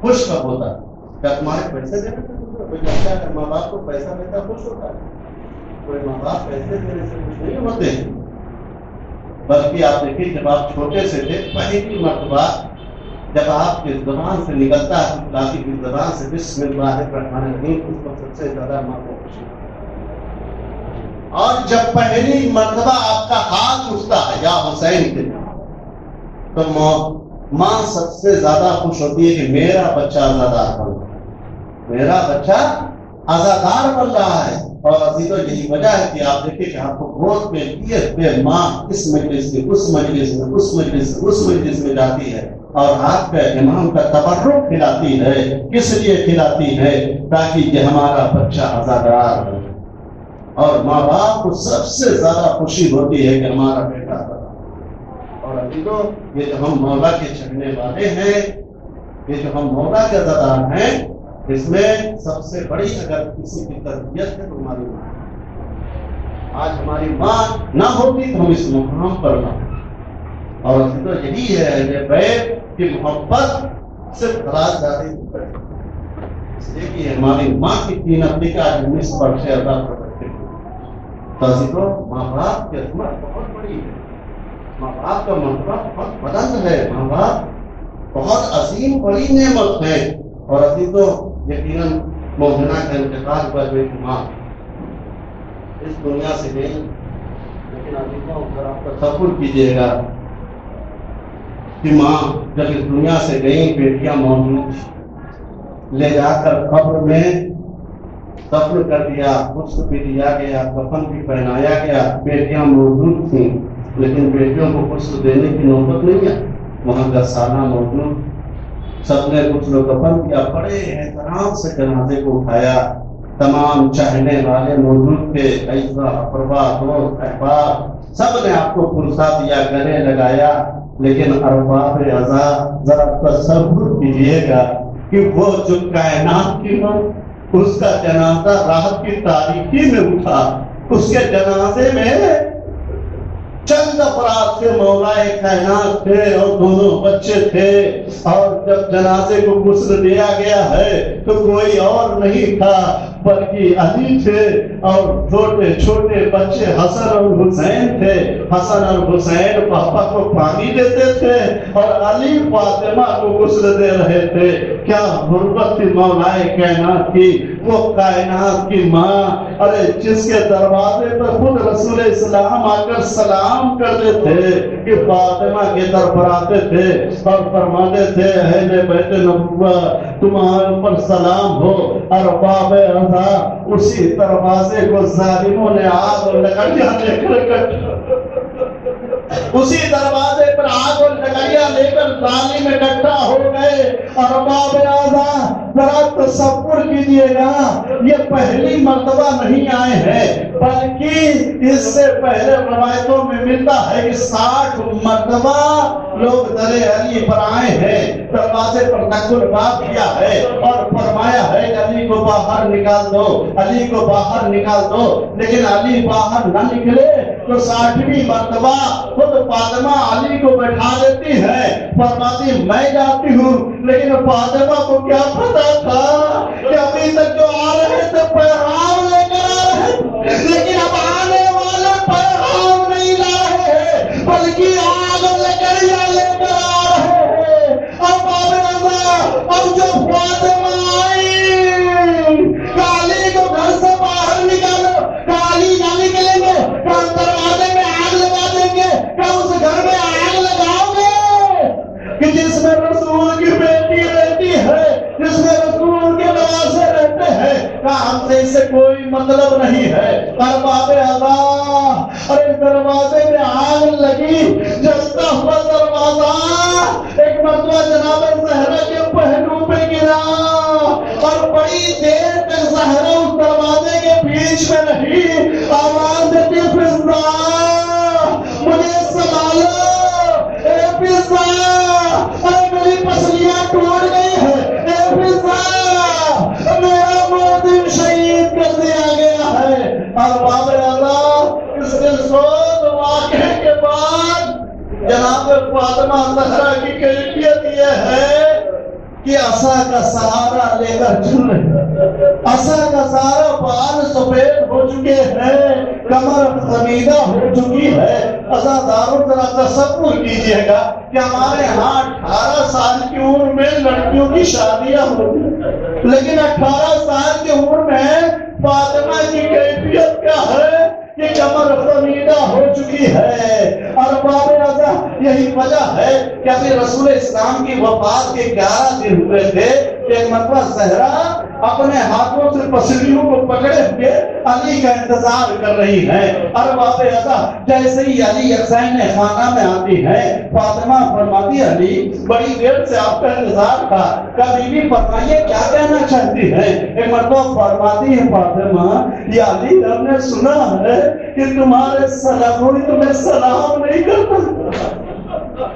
خوش کب ہوتا ہے؟ کیا تمہارے پیسے دینے سے کوئی لگتا ہے کہ ماں باپ کو پیسہ دیتا خوش ہوتا ہے؟ کوئی ماں باپ پیسے دینے سے خوش نہیں ہوتے، بلکہ آپ دیکھیں جب آپ چھوٹے سے تھے پہلی مرتبہ جب آپ کی زبان سے نکلتا ہے لاتی کی زبان سے بسم اللہ الرحمن الرحیم، اس وقت سب سے زیادہ ماں کو خوشی ہوتی ہے۔ اور جب پہلی مرتبہ آپ کا ہاتھ اٹھتا ہے یا حسین کے، تو ماں سب سے زیادہ خوش ہوتی ہے کہ میرا بچہ آزادار بن رہا ہے، میرا بچہ آزادار بن رہا ہے۔ اور عزیزوں، یہی وجہ ہے کہ آپ دیکھیں کہ آپ کو گود میں لیے ہوئے ماں اس مجلس سے اس مجلس میں اس مجلس سے اس مجلس میں جاتی ہے اور آپ کا امام کا تبرک کھلاتی ہے۔ کس لیے کھلاتی ہے؟ تاکہ یہ ہمارا بچہ آزادار ہو۔ اور ماں باپ کو سب سے زیادہ خوشی ہوتی ہے کہ ہمارا بیٹا آزادار۔ اور عزیزوں، یہ جو ہم مولا کے چڑھنے والے ہیں، یہ جو ہم مولا کے عزادار ہیں، اس میں سب سے بڑی اگر کسی کی تربیت ہے تو ہماری ماں۔ آج ہماری ماں نہ ہوتی تو ہم اس مقام پر نہ ہوتے۔ اور یہی ہے یہ بیت کی محبت صرف راز جاتی ہے، اس لیے کہ ہماری ماں کی قیمت بھی کا ہم اس پر سے ادا کرتے ہیں۔ تو ماں باپ کی عظمت بہت بڑی ہے، ماں باپ کا مرتبہ بہت بلند ہے، ماں باپ بہت عظیم بڑی نعمت ہے۔ اور عزیزوں، یقیناً موجودہ کا انتقال پر ہوئی ماں اس دنیا سے گئی، لیکن عزیزوں اگر آپ تصور کیجیے گا کہ ماں جب اس دنیا سے گئی بیٹیاں موجود تھیں، لے جا کر قبر میں دفن کر دیا، غسل بھی دیا گیا، کفن بھی پہنایا گیا، بیٹیاں موجود تھیں، لیکن بیٹیوں کو غسل دینے کی نوبت نہیں ہے۔ وہاں کا سالہ موجود، سب نے غسل و کفن کیا، بڑے احترام سے جنازے کو اٹھایا، تمام چاہنے والے موجود تھے، اعزا اقربا دوست احباب سب نے آپ کو پرسا دیا، گلے لگایا، لیکن ارباب عزا ذرا تصور کیجیے گا کہ وہ جو کائنات کی ہو اس کا جنازہ رات کی تاریکی میں اٹھا، اس کے جنازے میں چند افراد تھے، مولائے کائنات تھے اور دونوں بچے تھے، اور جب جنازے کو غسل دیا گیا ہے تو کوئی اور نہیں تھا بلکہ علی تھے، اور چھوٹے چھوٹے بچے حسن اور حسین تھے۔ حسن اور حسین پاپا کو پانی دیتے تھے اور علی فاطمہ کو غسل دے رہے تھے۔ کیا غربت تھی مولائے کائنات کی، وہ کائنات کی ماں، ارے جس کے دروازے پر خود رسول اسلام آ کر سلام کرتے تھے کہ فاطمہ کی طرف آتے تھے اور فرماتے تھے اہل بیت نبوت تمہارے پر سلام ہو، ارباب عزا اسی دروازے کو ظالموں نے آگ اور لکڑیاں لے کر اسی دروازے پر آگ اور لکڑیاں لے کر ظالم اکٹھا ہو گئے۔ ارباب عزا ذرا تصور کیجیے گا، یہ پہلی مرتبہ نہیں آئے ہیں بلکہ اس سے پہلے روایتوں میں ملتا ہے کہ 60 مرتبہ لوگ در علی پر آئے ہیں، دروازے پر نقل الباب کیا ہے اور فرمایا ہے کہ علی کو باہر نکال دو، علی کو باہر نکال دو، لیکن علی باہر نہ نکلے تو 60ویں مرتبہ خود فاطمہ علی کو بیٹھا دیتی ہے، فرماتی میں جاتی ہوں، لیکن فاطمہ کو کیا پتا تھا کہ ابھی تک جو آ رہے تھے پیغام لے کر آ رہے تھے، لیکن اب آنے والے پیغام نہیں لا رہے ہیں بلکہ آگ لکڑیاں لے کر آ رہے ہیں۔ اب اب جو فاطمہ آئی، کالی کو گھر سے باہر نکالو، کالی نہ نکلیں گے، دروازے میں آگ لگا دیں گے، کیا اس گھر میں آگ لگاؤ گے کہ جس میں رسول کی بیٹی رہتی ہے، جس میں رسول کے نواسے رہتے ہیں؟ کہا ہم سے اسے کوئی مطلب نہیں ہے۔ ارباب عزا، ارے دروازے میں آگ لگی، جلتا ہوا دروازہ ایک مرتبہ جناب زہرا کے پہلو پہ گرا اور بڑی دیر تک زہرا اس دروازے کے بیچ میں نہیں، آواز دیتی فضا مجھے سنبھالو، ارباب اللہ اس دلسوز واقعے کے بعد جناب فاطمہ زہرا کی کیفیت یہ ہے کہ عصا کا سہارا لے کر چل رہے، عصا کا سہارا بال سفید ہو چکے ہیں، کمر خمیدہ ہو چکی ہے۔ عزاداروں ذرا تصور کیجئے گا کہ ہمارے ہاں 18 سال کی عمر میں لڑکیوں کی شادیاں ہوتی، لیکن 18 سال کی عمر میں فاطمہ کی کیفیت کیا ہے کہ کمر خمیدہ ہو چکی ہے۔ اور یہی وجہ ہے کہ ابھی رسول اسلام کی وفات کے 11 دن ہوئے تھے کہ ایک مرتبہ زہرا اپنے ہاتھوں سے پسلیوں کو پکڑے ہوئے علی کا انتظار کر رہی ہیں۔ ارباب ازا جیسے ہی علی حسین خانہ میں آتی ہے، فاطمہ فرماتی ہے علی بڑی دیر سے آپ کا انتظار تھا، کبھی بھی فرمائیے کیا کہنا چاہتی ہے؟ ایک مرتبہ فرماتی ہے فاطمہ یا علی ہم نے سنا ہے کہ تمہارے کوئی تمہیں سلام نہیں کرتا،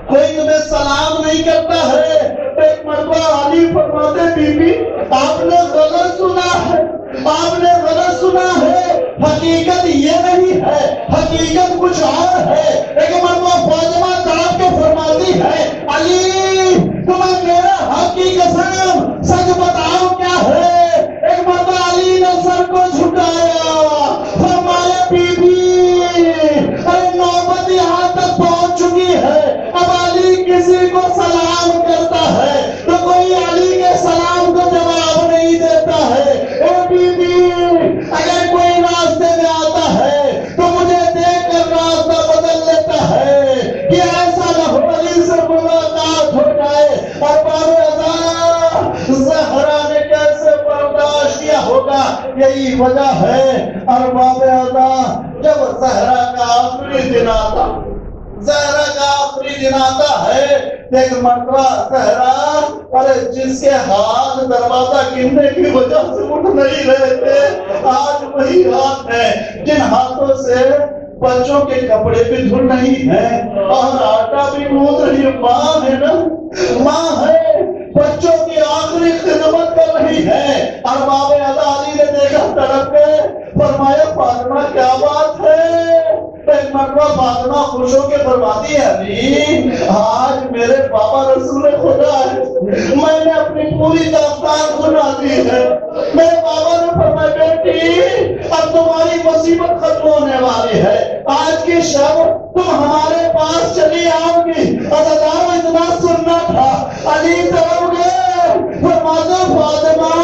کوئی تمہیں سلام نہیں کرتا ہے۔ ایک مرتبہ علی فرماتے بی بی آپ نے غلط سنا ہے، آپ نے غلط سنا ہے، حقیقت یہ نہیں ہے، حقیقت کچھ اور ہے۔ ایک مرتبہ فاطمہ تڑپ کے فرماتی ہے علی تمہیں میرے حق کی قسم سچ بتاؤ کیا ہے؟ ایک مرتبہ علی نے سر کو جھکایا، فرمایا بی بی ارے نوبت یہاں تک پہنچ چکی ہے، اب علی کسی کو سلام کرتا ہے تو کوئی علی کے سلام کو جواب نہیں دیتا ہے۔ اے بی بی اگر کوئی راستے میں آتا ہے تو مجھے دیکھ کر راستہ بدل لیتا ہے کہ ایسا نہ ہو علی سے ملاقات ہو جائے۔ اور زہرا نے کیسے برداشت کیا ہوگا؟ یہی وجہ ہے ارباب ازا جب زہرا کا آخری دن آتا، زہرا کا آخری دن آتا ہے، ایک مرتبہ زہرا ارے جس کے ہاتھ دروازہ گرنے کی وجہ سے اٹھ نہیں رہے تھے، آج وہی ہاتھ ہے جن ہاتھوں سے بچوں کے کپڑے بھی دھل نہیں ہیں اور آٹا بھی گوندھ رہی ہے۔ ماں ہے نا، ماں ہے، بچوں کی آخری خدمت کر رہی ہے۔ ارباب ازا علی نے دیکھا تڑپ کے، فرمایا فاطمہ کیا بات ہے؟ ایک مرتبہ فاطمہ خوش ہو کے فرماتی ہے علی آج میرے بابا رسول خدا ہے، میں نے اپنی پوری داستان سنا دی ہے۔ میرے بابا نے فرمایا بیٹی اب تمہاری مصیبت ختم ہونے والی ہے، آج کی شب تم ہمارے پاس چلی آؤ گی۔ عزاداروں اتنا سننا تھا، علی طرف گئے، فرماتے فاطمہ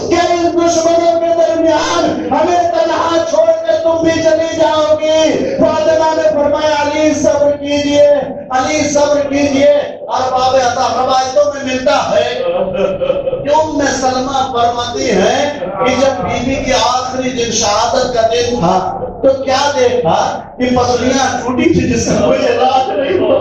کہ اس دشمنوں کے درمیان ہمیں تنہا چھوڑ کے تم بھی چلی جاؤ گی۔ فاطمہ نے فرمایا علی صبر کیجئے، علی صبر کیجئے۔ ارباب ازا روایتوں میں ملتا ہے کہ ام سلمہ فرماتی ہے کہ جب بیوی کی آخری دن شہادت کا دن تھا تو کیا دیکھا کہ پسلیاں ٹوٹی تھی جس کا کوئی علاج نہیں ہوا۔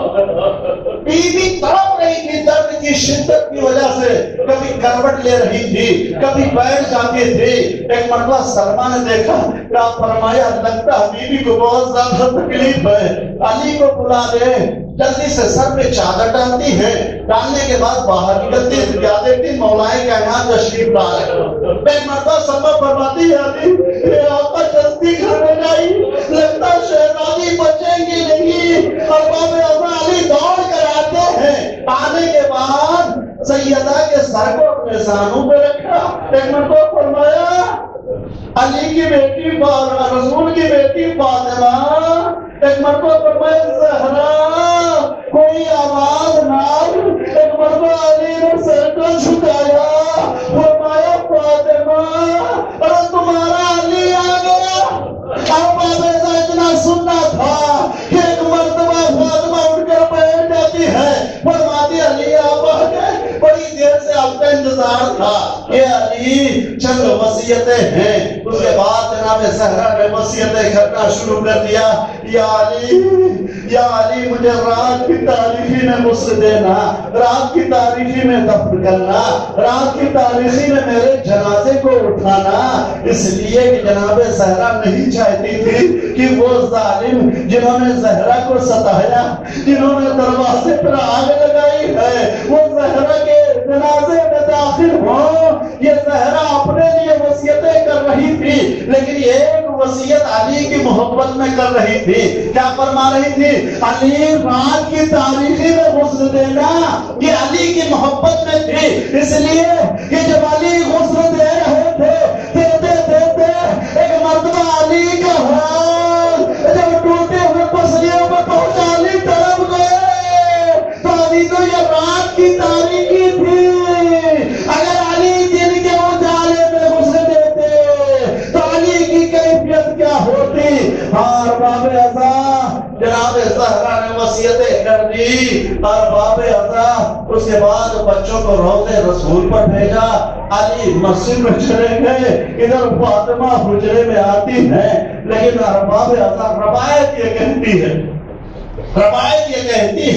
بیوی تڑپ رہی تھی درد کی شدت کی وجہ سے، کبھی کروٹ لے رہی تھی، کبھی بیٹھ جاتی تھی۔ ایک مرتبہ سلمہ نے دیکھا کہ فرمایا لگتا بیوی کو بہت زیادہ تکلیف ہے، علی کو بلا دے۔ جلدی سے سر پہ چادر ڈالتی ہے، ڈالنے کے بعد باہر نکلتی ہے، کیا دیکھتی مولائے کائنات تشریف لا رہے۔ ایک مرتبہ سلمہ فرماتی ہے علی اے آقا جلدی گھر میں جائی، لگتا شہزادی بچیں گی نہیں۔ ارباب ازا علی دوڑ کر آتے ہیں، آنے کے بعد سیدہ کے سر کو اپنے زانوں پہ رکھا۔ ایک مرتبہ فرمایا علی کی بیٹی رسول کی بیٹی فاطمہ، ایک مرتبہ فرمایا زہرا کوئی آواز نہ آئی۔ ایک مرتبہ علی نے سر کو جھکایا، فرمایا فاطمہ ارے تمہارا علی آ گیا۔ ارباب ازا اتنا سننا تھا کہ ایک مرتبہ فاطمہ اٹھ کر بیٹھ جاتی ہے، فرماتی علی آپ آ گئے، بڑی دیر سے آپ کا انتظار تھا۔ یہ علی چند وصیتیں ہیں۔ اس کے بعد جناب زہرا نے وصیتیں کرنا شروع کر دیا، یا علی مجھے رات کی تاریخی میں غسل دینا، رات کی تاریخی میں دفن کرنا، رات کی تاریخی میں میرے جنازے کو اٹھانا، اس لیے کہ جناب زہرا نہیں چاہتی تھی کہ وہ ظالم جنہوں نے زہرا کو ستایا، جنہوں نے دروازے پر آگ لگائی ہے، وہ زہرا کے جنازے میں داخل ہوں۔ یہ زہرا اپنے لیے وصیتیں کر رہی تھی، لیکن ایک وصیت علی کی محبت میں کر رہی تھی. کیا فرما رہی تھی؟ علی رات کی تاریخی میں غسل دینا یہ علی کی محبت میں تھی. اس لیے کہ جب علی غسل دے رہے تھے دیتے دیتے ایک مرتبہ علی کا حال جب ٹوٹے ہوئے پسلیوں پر پہنچا علی تڑپ گئے تو علی کو یہ رات کی تاریخی تھی. اگر علی دن کے اجالے میں غسل دیتے تو علی کی کیفیت کیا ہوتی. اور باب ازاں جناب زہرا نے وصیتیں کر دی اور باب ازاں اس کے بعد بچوں کو روضے رسول پر بھیجا. علی مسجد میں چلے گئے. ادھر فاطمہ حجرے میں آتی ہے. لیکن باب ازاں روایت یہ کہتی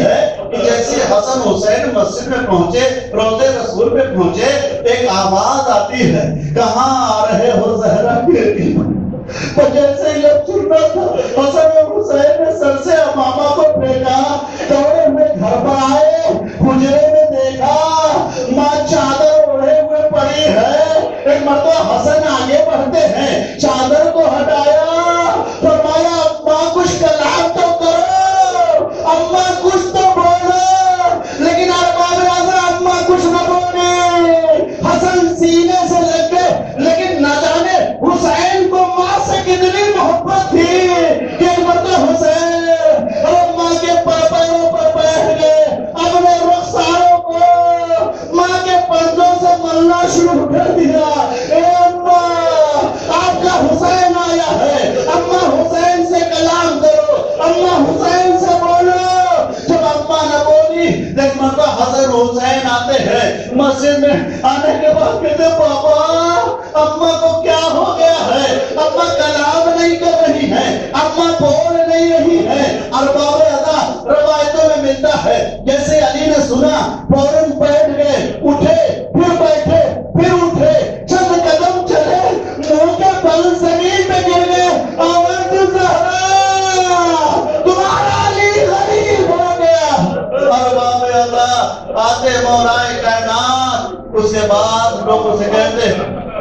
ہے کہ جیسے حسن حسین مسجد میں پہنچے روضے رسول پہ پہنچے ایک آواز آتی ہے کہاں آ رہے ہو زہرا کی. تو جیسے یہ چھوٹا تھا حسن اور حسین نے سر سے امامہ کو پھینکا دوڑے میں گھر پر آئے. حجرے میں دیکھا ماں چادر اوڑھے ہوئے پڑی ہے. ایک مرتبہ حسن آگے بڑھتے ہیں چادر کو ہٹایا فرمایا اماں کچھ کلام تو کرو اماں کچھ تو بولو. لیکن اماں کچھ نہ بولے. حسن سینے سے لگ گئے لیکن نہ جانے حسین کو ماں سے کتنی محبت تھی کہ ایک مرتبہ حسین ماں کے پیروں پر بیٹھ گئے. اپنے رخساروں کو ماں کے پردوں سے ملنا شروع کر دیا. اے اماں آپ کا حسین آیا ہے. اماں حسین سے کلام کرو اماں حسین سے بولو. جب اماں نہ بولی ایک مرتبہ حسن حسین آتے ہیں مسجد میں. آنے کے بعد کہتے بابا اماں کو کیا ہو گیا ہے؟ اماں کلام نہیں کر رہی ہے اماں بول نہیں رہی ہے. ارباب ادا روایتوں میں ملتا ہے جیسے علی نے سنا فوراً بیٹھ گئے اٹھے پھر بیٹھے پھر اٹھے چند قدم چلے منہ کے بل زمین پہ گر گئے. آواز زہرا تمہارا علی غریب ہو گیا. ارباب ادا آتے مولائے کائنات. اس کے بعد لوگ اسے کہتے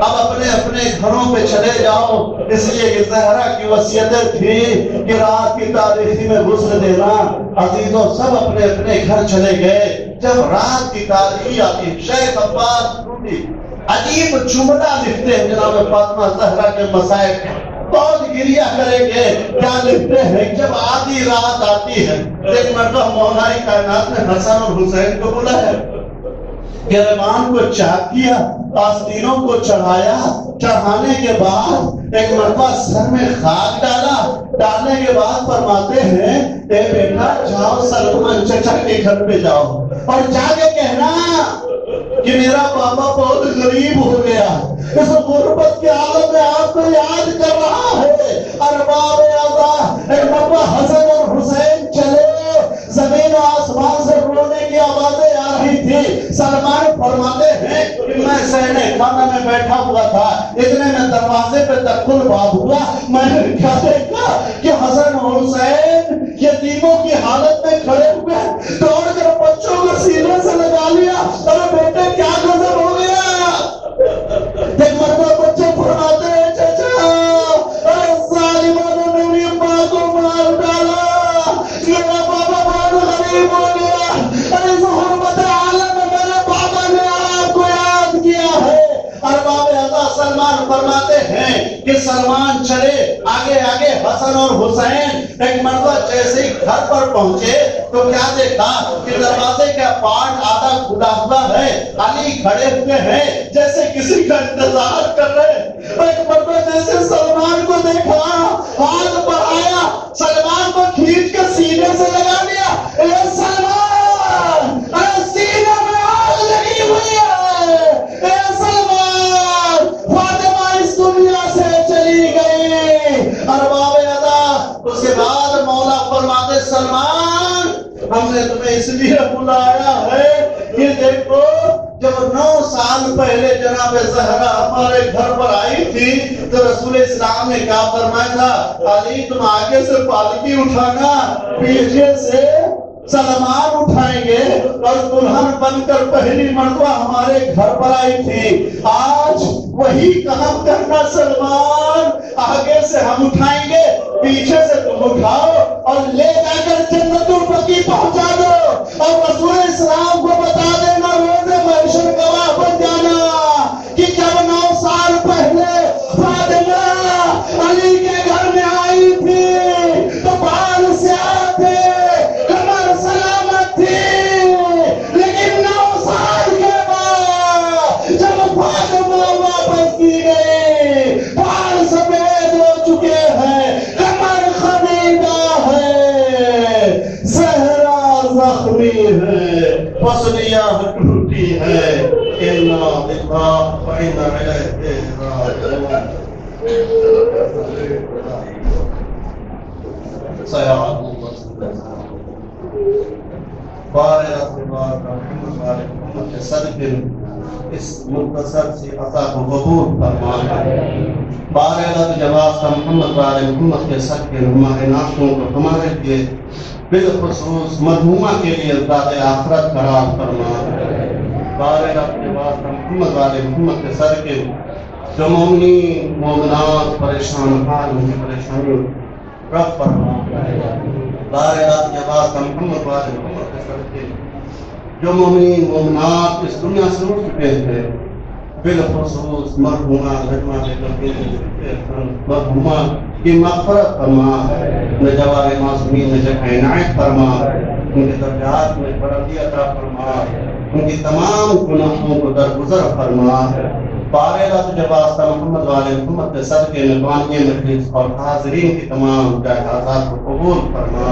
اب اپنے اپنے گھروں پہ چلے جاؤ. اس لیے کہ زہرا کی وصیتیں تھی کہ رات کی تاریخی میں غسل دینا. عزیزوں سب اپنے اپنے گھر چلے گئے. جب رات کی تاریخی آتی شیخ عباس ٹوٹی عجیب جملہ لکھتے ہیں جناب فاطمہ زہرا کے مسائل بہت گریہ کریں گے. کیا لکھتے ہیں جب آدھی رات آتی ہے ایک مرتبہ مولائی کائنات نے حسن اور حسین کو بلایا گریبان کو چاک کیا آستینوں کو چڑھایا. چڑھانے کے بعد ایک مرتبہ سر میں خاک ڈالا. ڈالنے کے بعد فرماتے ہیں اے بیٹا جاؤ سلمان چچا کے گھر پہ جاؤ اور جا کے کہنا کہ میرا بابا بہت غریب ہو گیا. اس غربت کے عالم میں آپ کو یاد کر رہا ہے. ارباب اعضاء ایک مرتبہ حسن اور حسین چلے. زمین و آسمان سے رونے کی آوازیں آ رہی تھی. سلمان فرماتے ہیں کہ میں سہنے خانہ میں بیٹھا ہوا تھا. اتنے میں دروازے پہ دخل باب ہوا. میں نے کیا دیکھا کہ حسن اور حسین یتیموں کی حالت میں کھڑے ہوئے دوڑ کر بچوں کو سینے سے لگا لیا. ارے بیٹے کیا گزر ہو گیا؟ ایک مرتبہ بچے فرماتے ہیں چچا ارے ظالموں نے میری ماں کو مار ڈالا. میرا بابا بہت غریب ہو گیا. ارے اس غربت عالم میں میرے بابا نے آپ کو یاد کیا ہے. ارباب اعضاء سلمان فرماتے ہیں کہ سلمان چلے آگے آگے. حسن اور حسین ایک مرتبہ جیسے ہی گھر پر پہنچے تو کیا دیکھا کہ دروازے کا پارٹ آدھا کھلا ہوا ہے. علی کھڑے ہوئے ہیں جیسے کسی کا انتظار کر رہے. ایک مرتبہ جیسے سلمان کو دیکھا ہاتھ بڑھایا سلمان کو کھینچ کے سینے سے لگا لیا. اے سلمان ارے سینے میں آگ لگی ہوئی ہے. اے سلمان فاطمہ اس دنیا سے چلی گئی. ارباب اعضاء اس کے بعد مولا فرماتے سلمان ہم نے تمہیں اس لیے بلایا ہے کہ دیکھو جب 9 سال پہلے جناب زہرا ہمارے گھر پر آئی تھی تو رسول اسلام نے کہا فرمایا تھا علی تم آگے سے پالکی اٹھانا پیچھے سے سلمان اٹھائیں گے اور دلہن بن کر پہلی مرتبہ ہمارے گھر پر آئی تھی، آج وہی کام کرنا سلمان، آگے سے ہم اٹھائیں گے، پیچھے سے تم اٹھاؤ اور لے جا کر جنت البقیع پہنچا دو، اور رسول اسلام کو بتا دینا، روز محشر گواہ بن جانا کہ جب 9 سال پہلے فاطمہ علی کے گھر میں آئی تھی تو بال سیاہ تھے، کمر سلامت تھی، لیکن 9 سال کے بعد جب فاطمہ واپس کی گئی، بال سفید ہو چکے ہیں، کمر خمیدہ ہے، صحرا زخمی ہے، پسلیاں ٹوٹی ہے، اِنَّا لِلَّهِ وَإِنَّا إِلَيْهِ رَاجِعُونَ۔ سیاحت محمد کے صدقے اس مختصر سی عطا کو قبول فرمائے، بارے جواز کا محمد والے محمد کے صدقے ہمارے ناشوں کو ہمارے لیے بالخصوص مرحومہ کے لیے داد آخرت قرار فرمائے، بارے جواز کا محمد والے محمد کے صدقے جو مومنین مومنات پریشان حال ان کی پریشانی رب فرمائے، بارے جواز کا محمد والے محمد کے صدقے جو مومنین مومنات اس دنیا سے اٹھ چکے تھے، بالخصوص مرحومہ نجمہ مرحومہ کی مغفرت فرما، نجوار معصومین نے جگہ عنایت فرما، ان کے درجات میں بلندی عطا فرما، ان کی تمام گناہوں کو درگزر فرما، بارے جب واسطہ محمد والے محمد کے صدقے نبوانی مجلس اور حاضرین کی تمام جائزات کو قبول فرما،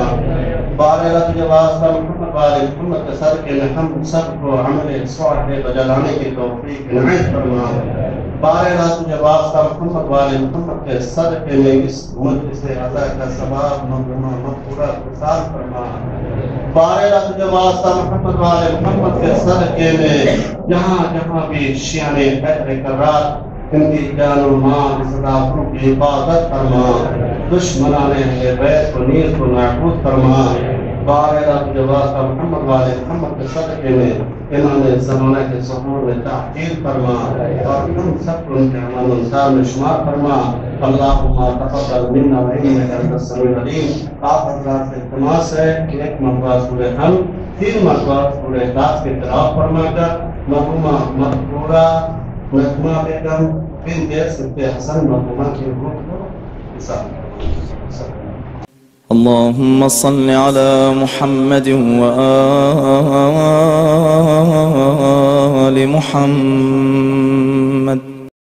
بارے جب واسطہ محمد والے محمد کے صدقے میں ہم سب کو عمل صالح بجالانے کی توفیق عنایت فرما، بارے جب واسطہ محمد والے محمد کے صدقے میں اس مجلس عطا کا ثواب مغفرہ مغفورہ وصال فرما، بارے جب واسطہ محمد والے محمد کے صدقے میں جہاں جہاں بھی شیعہ خیر کرات ان کی جان و مال صداقتوں کی حفاظت فرما، دشمنان اہل بیت کو نیز کو نابود فرما، بارے جب واسطہ محمد والے محمد کے صدقے میں امام زمانہ کے ظہور میں تحقیر فرما اور ہم سب کو ان کے عمل انصار میں شمار فرما، اللہم تقبل منا وانک انت السمیع العلیم۔ آپ حضرات سے التماس ہے کہ ایک مرتبہ سورہ حمد 3 مرتبہ سورہ اخلاص کی تلاوت فرما کر مرحومہ مغفورہ نجمہ بیگم بنت صدیق حسن مرحومہ کی روح کو حساب اللهم صل على محمد وآل محمد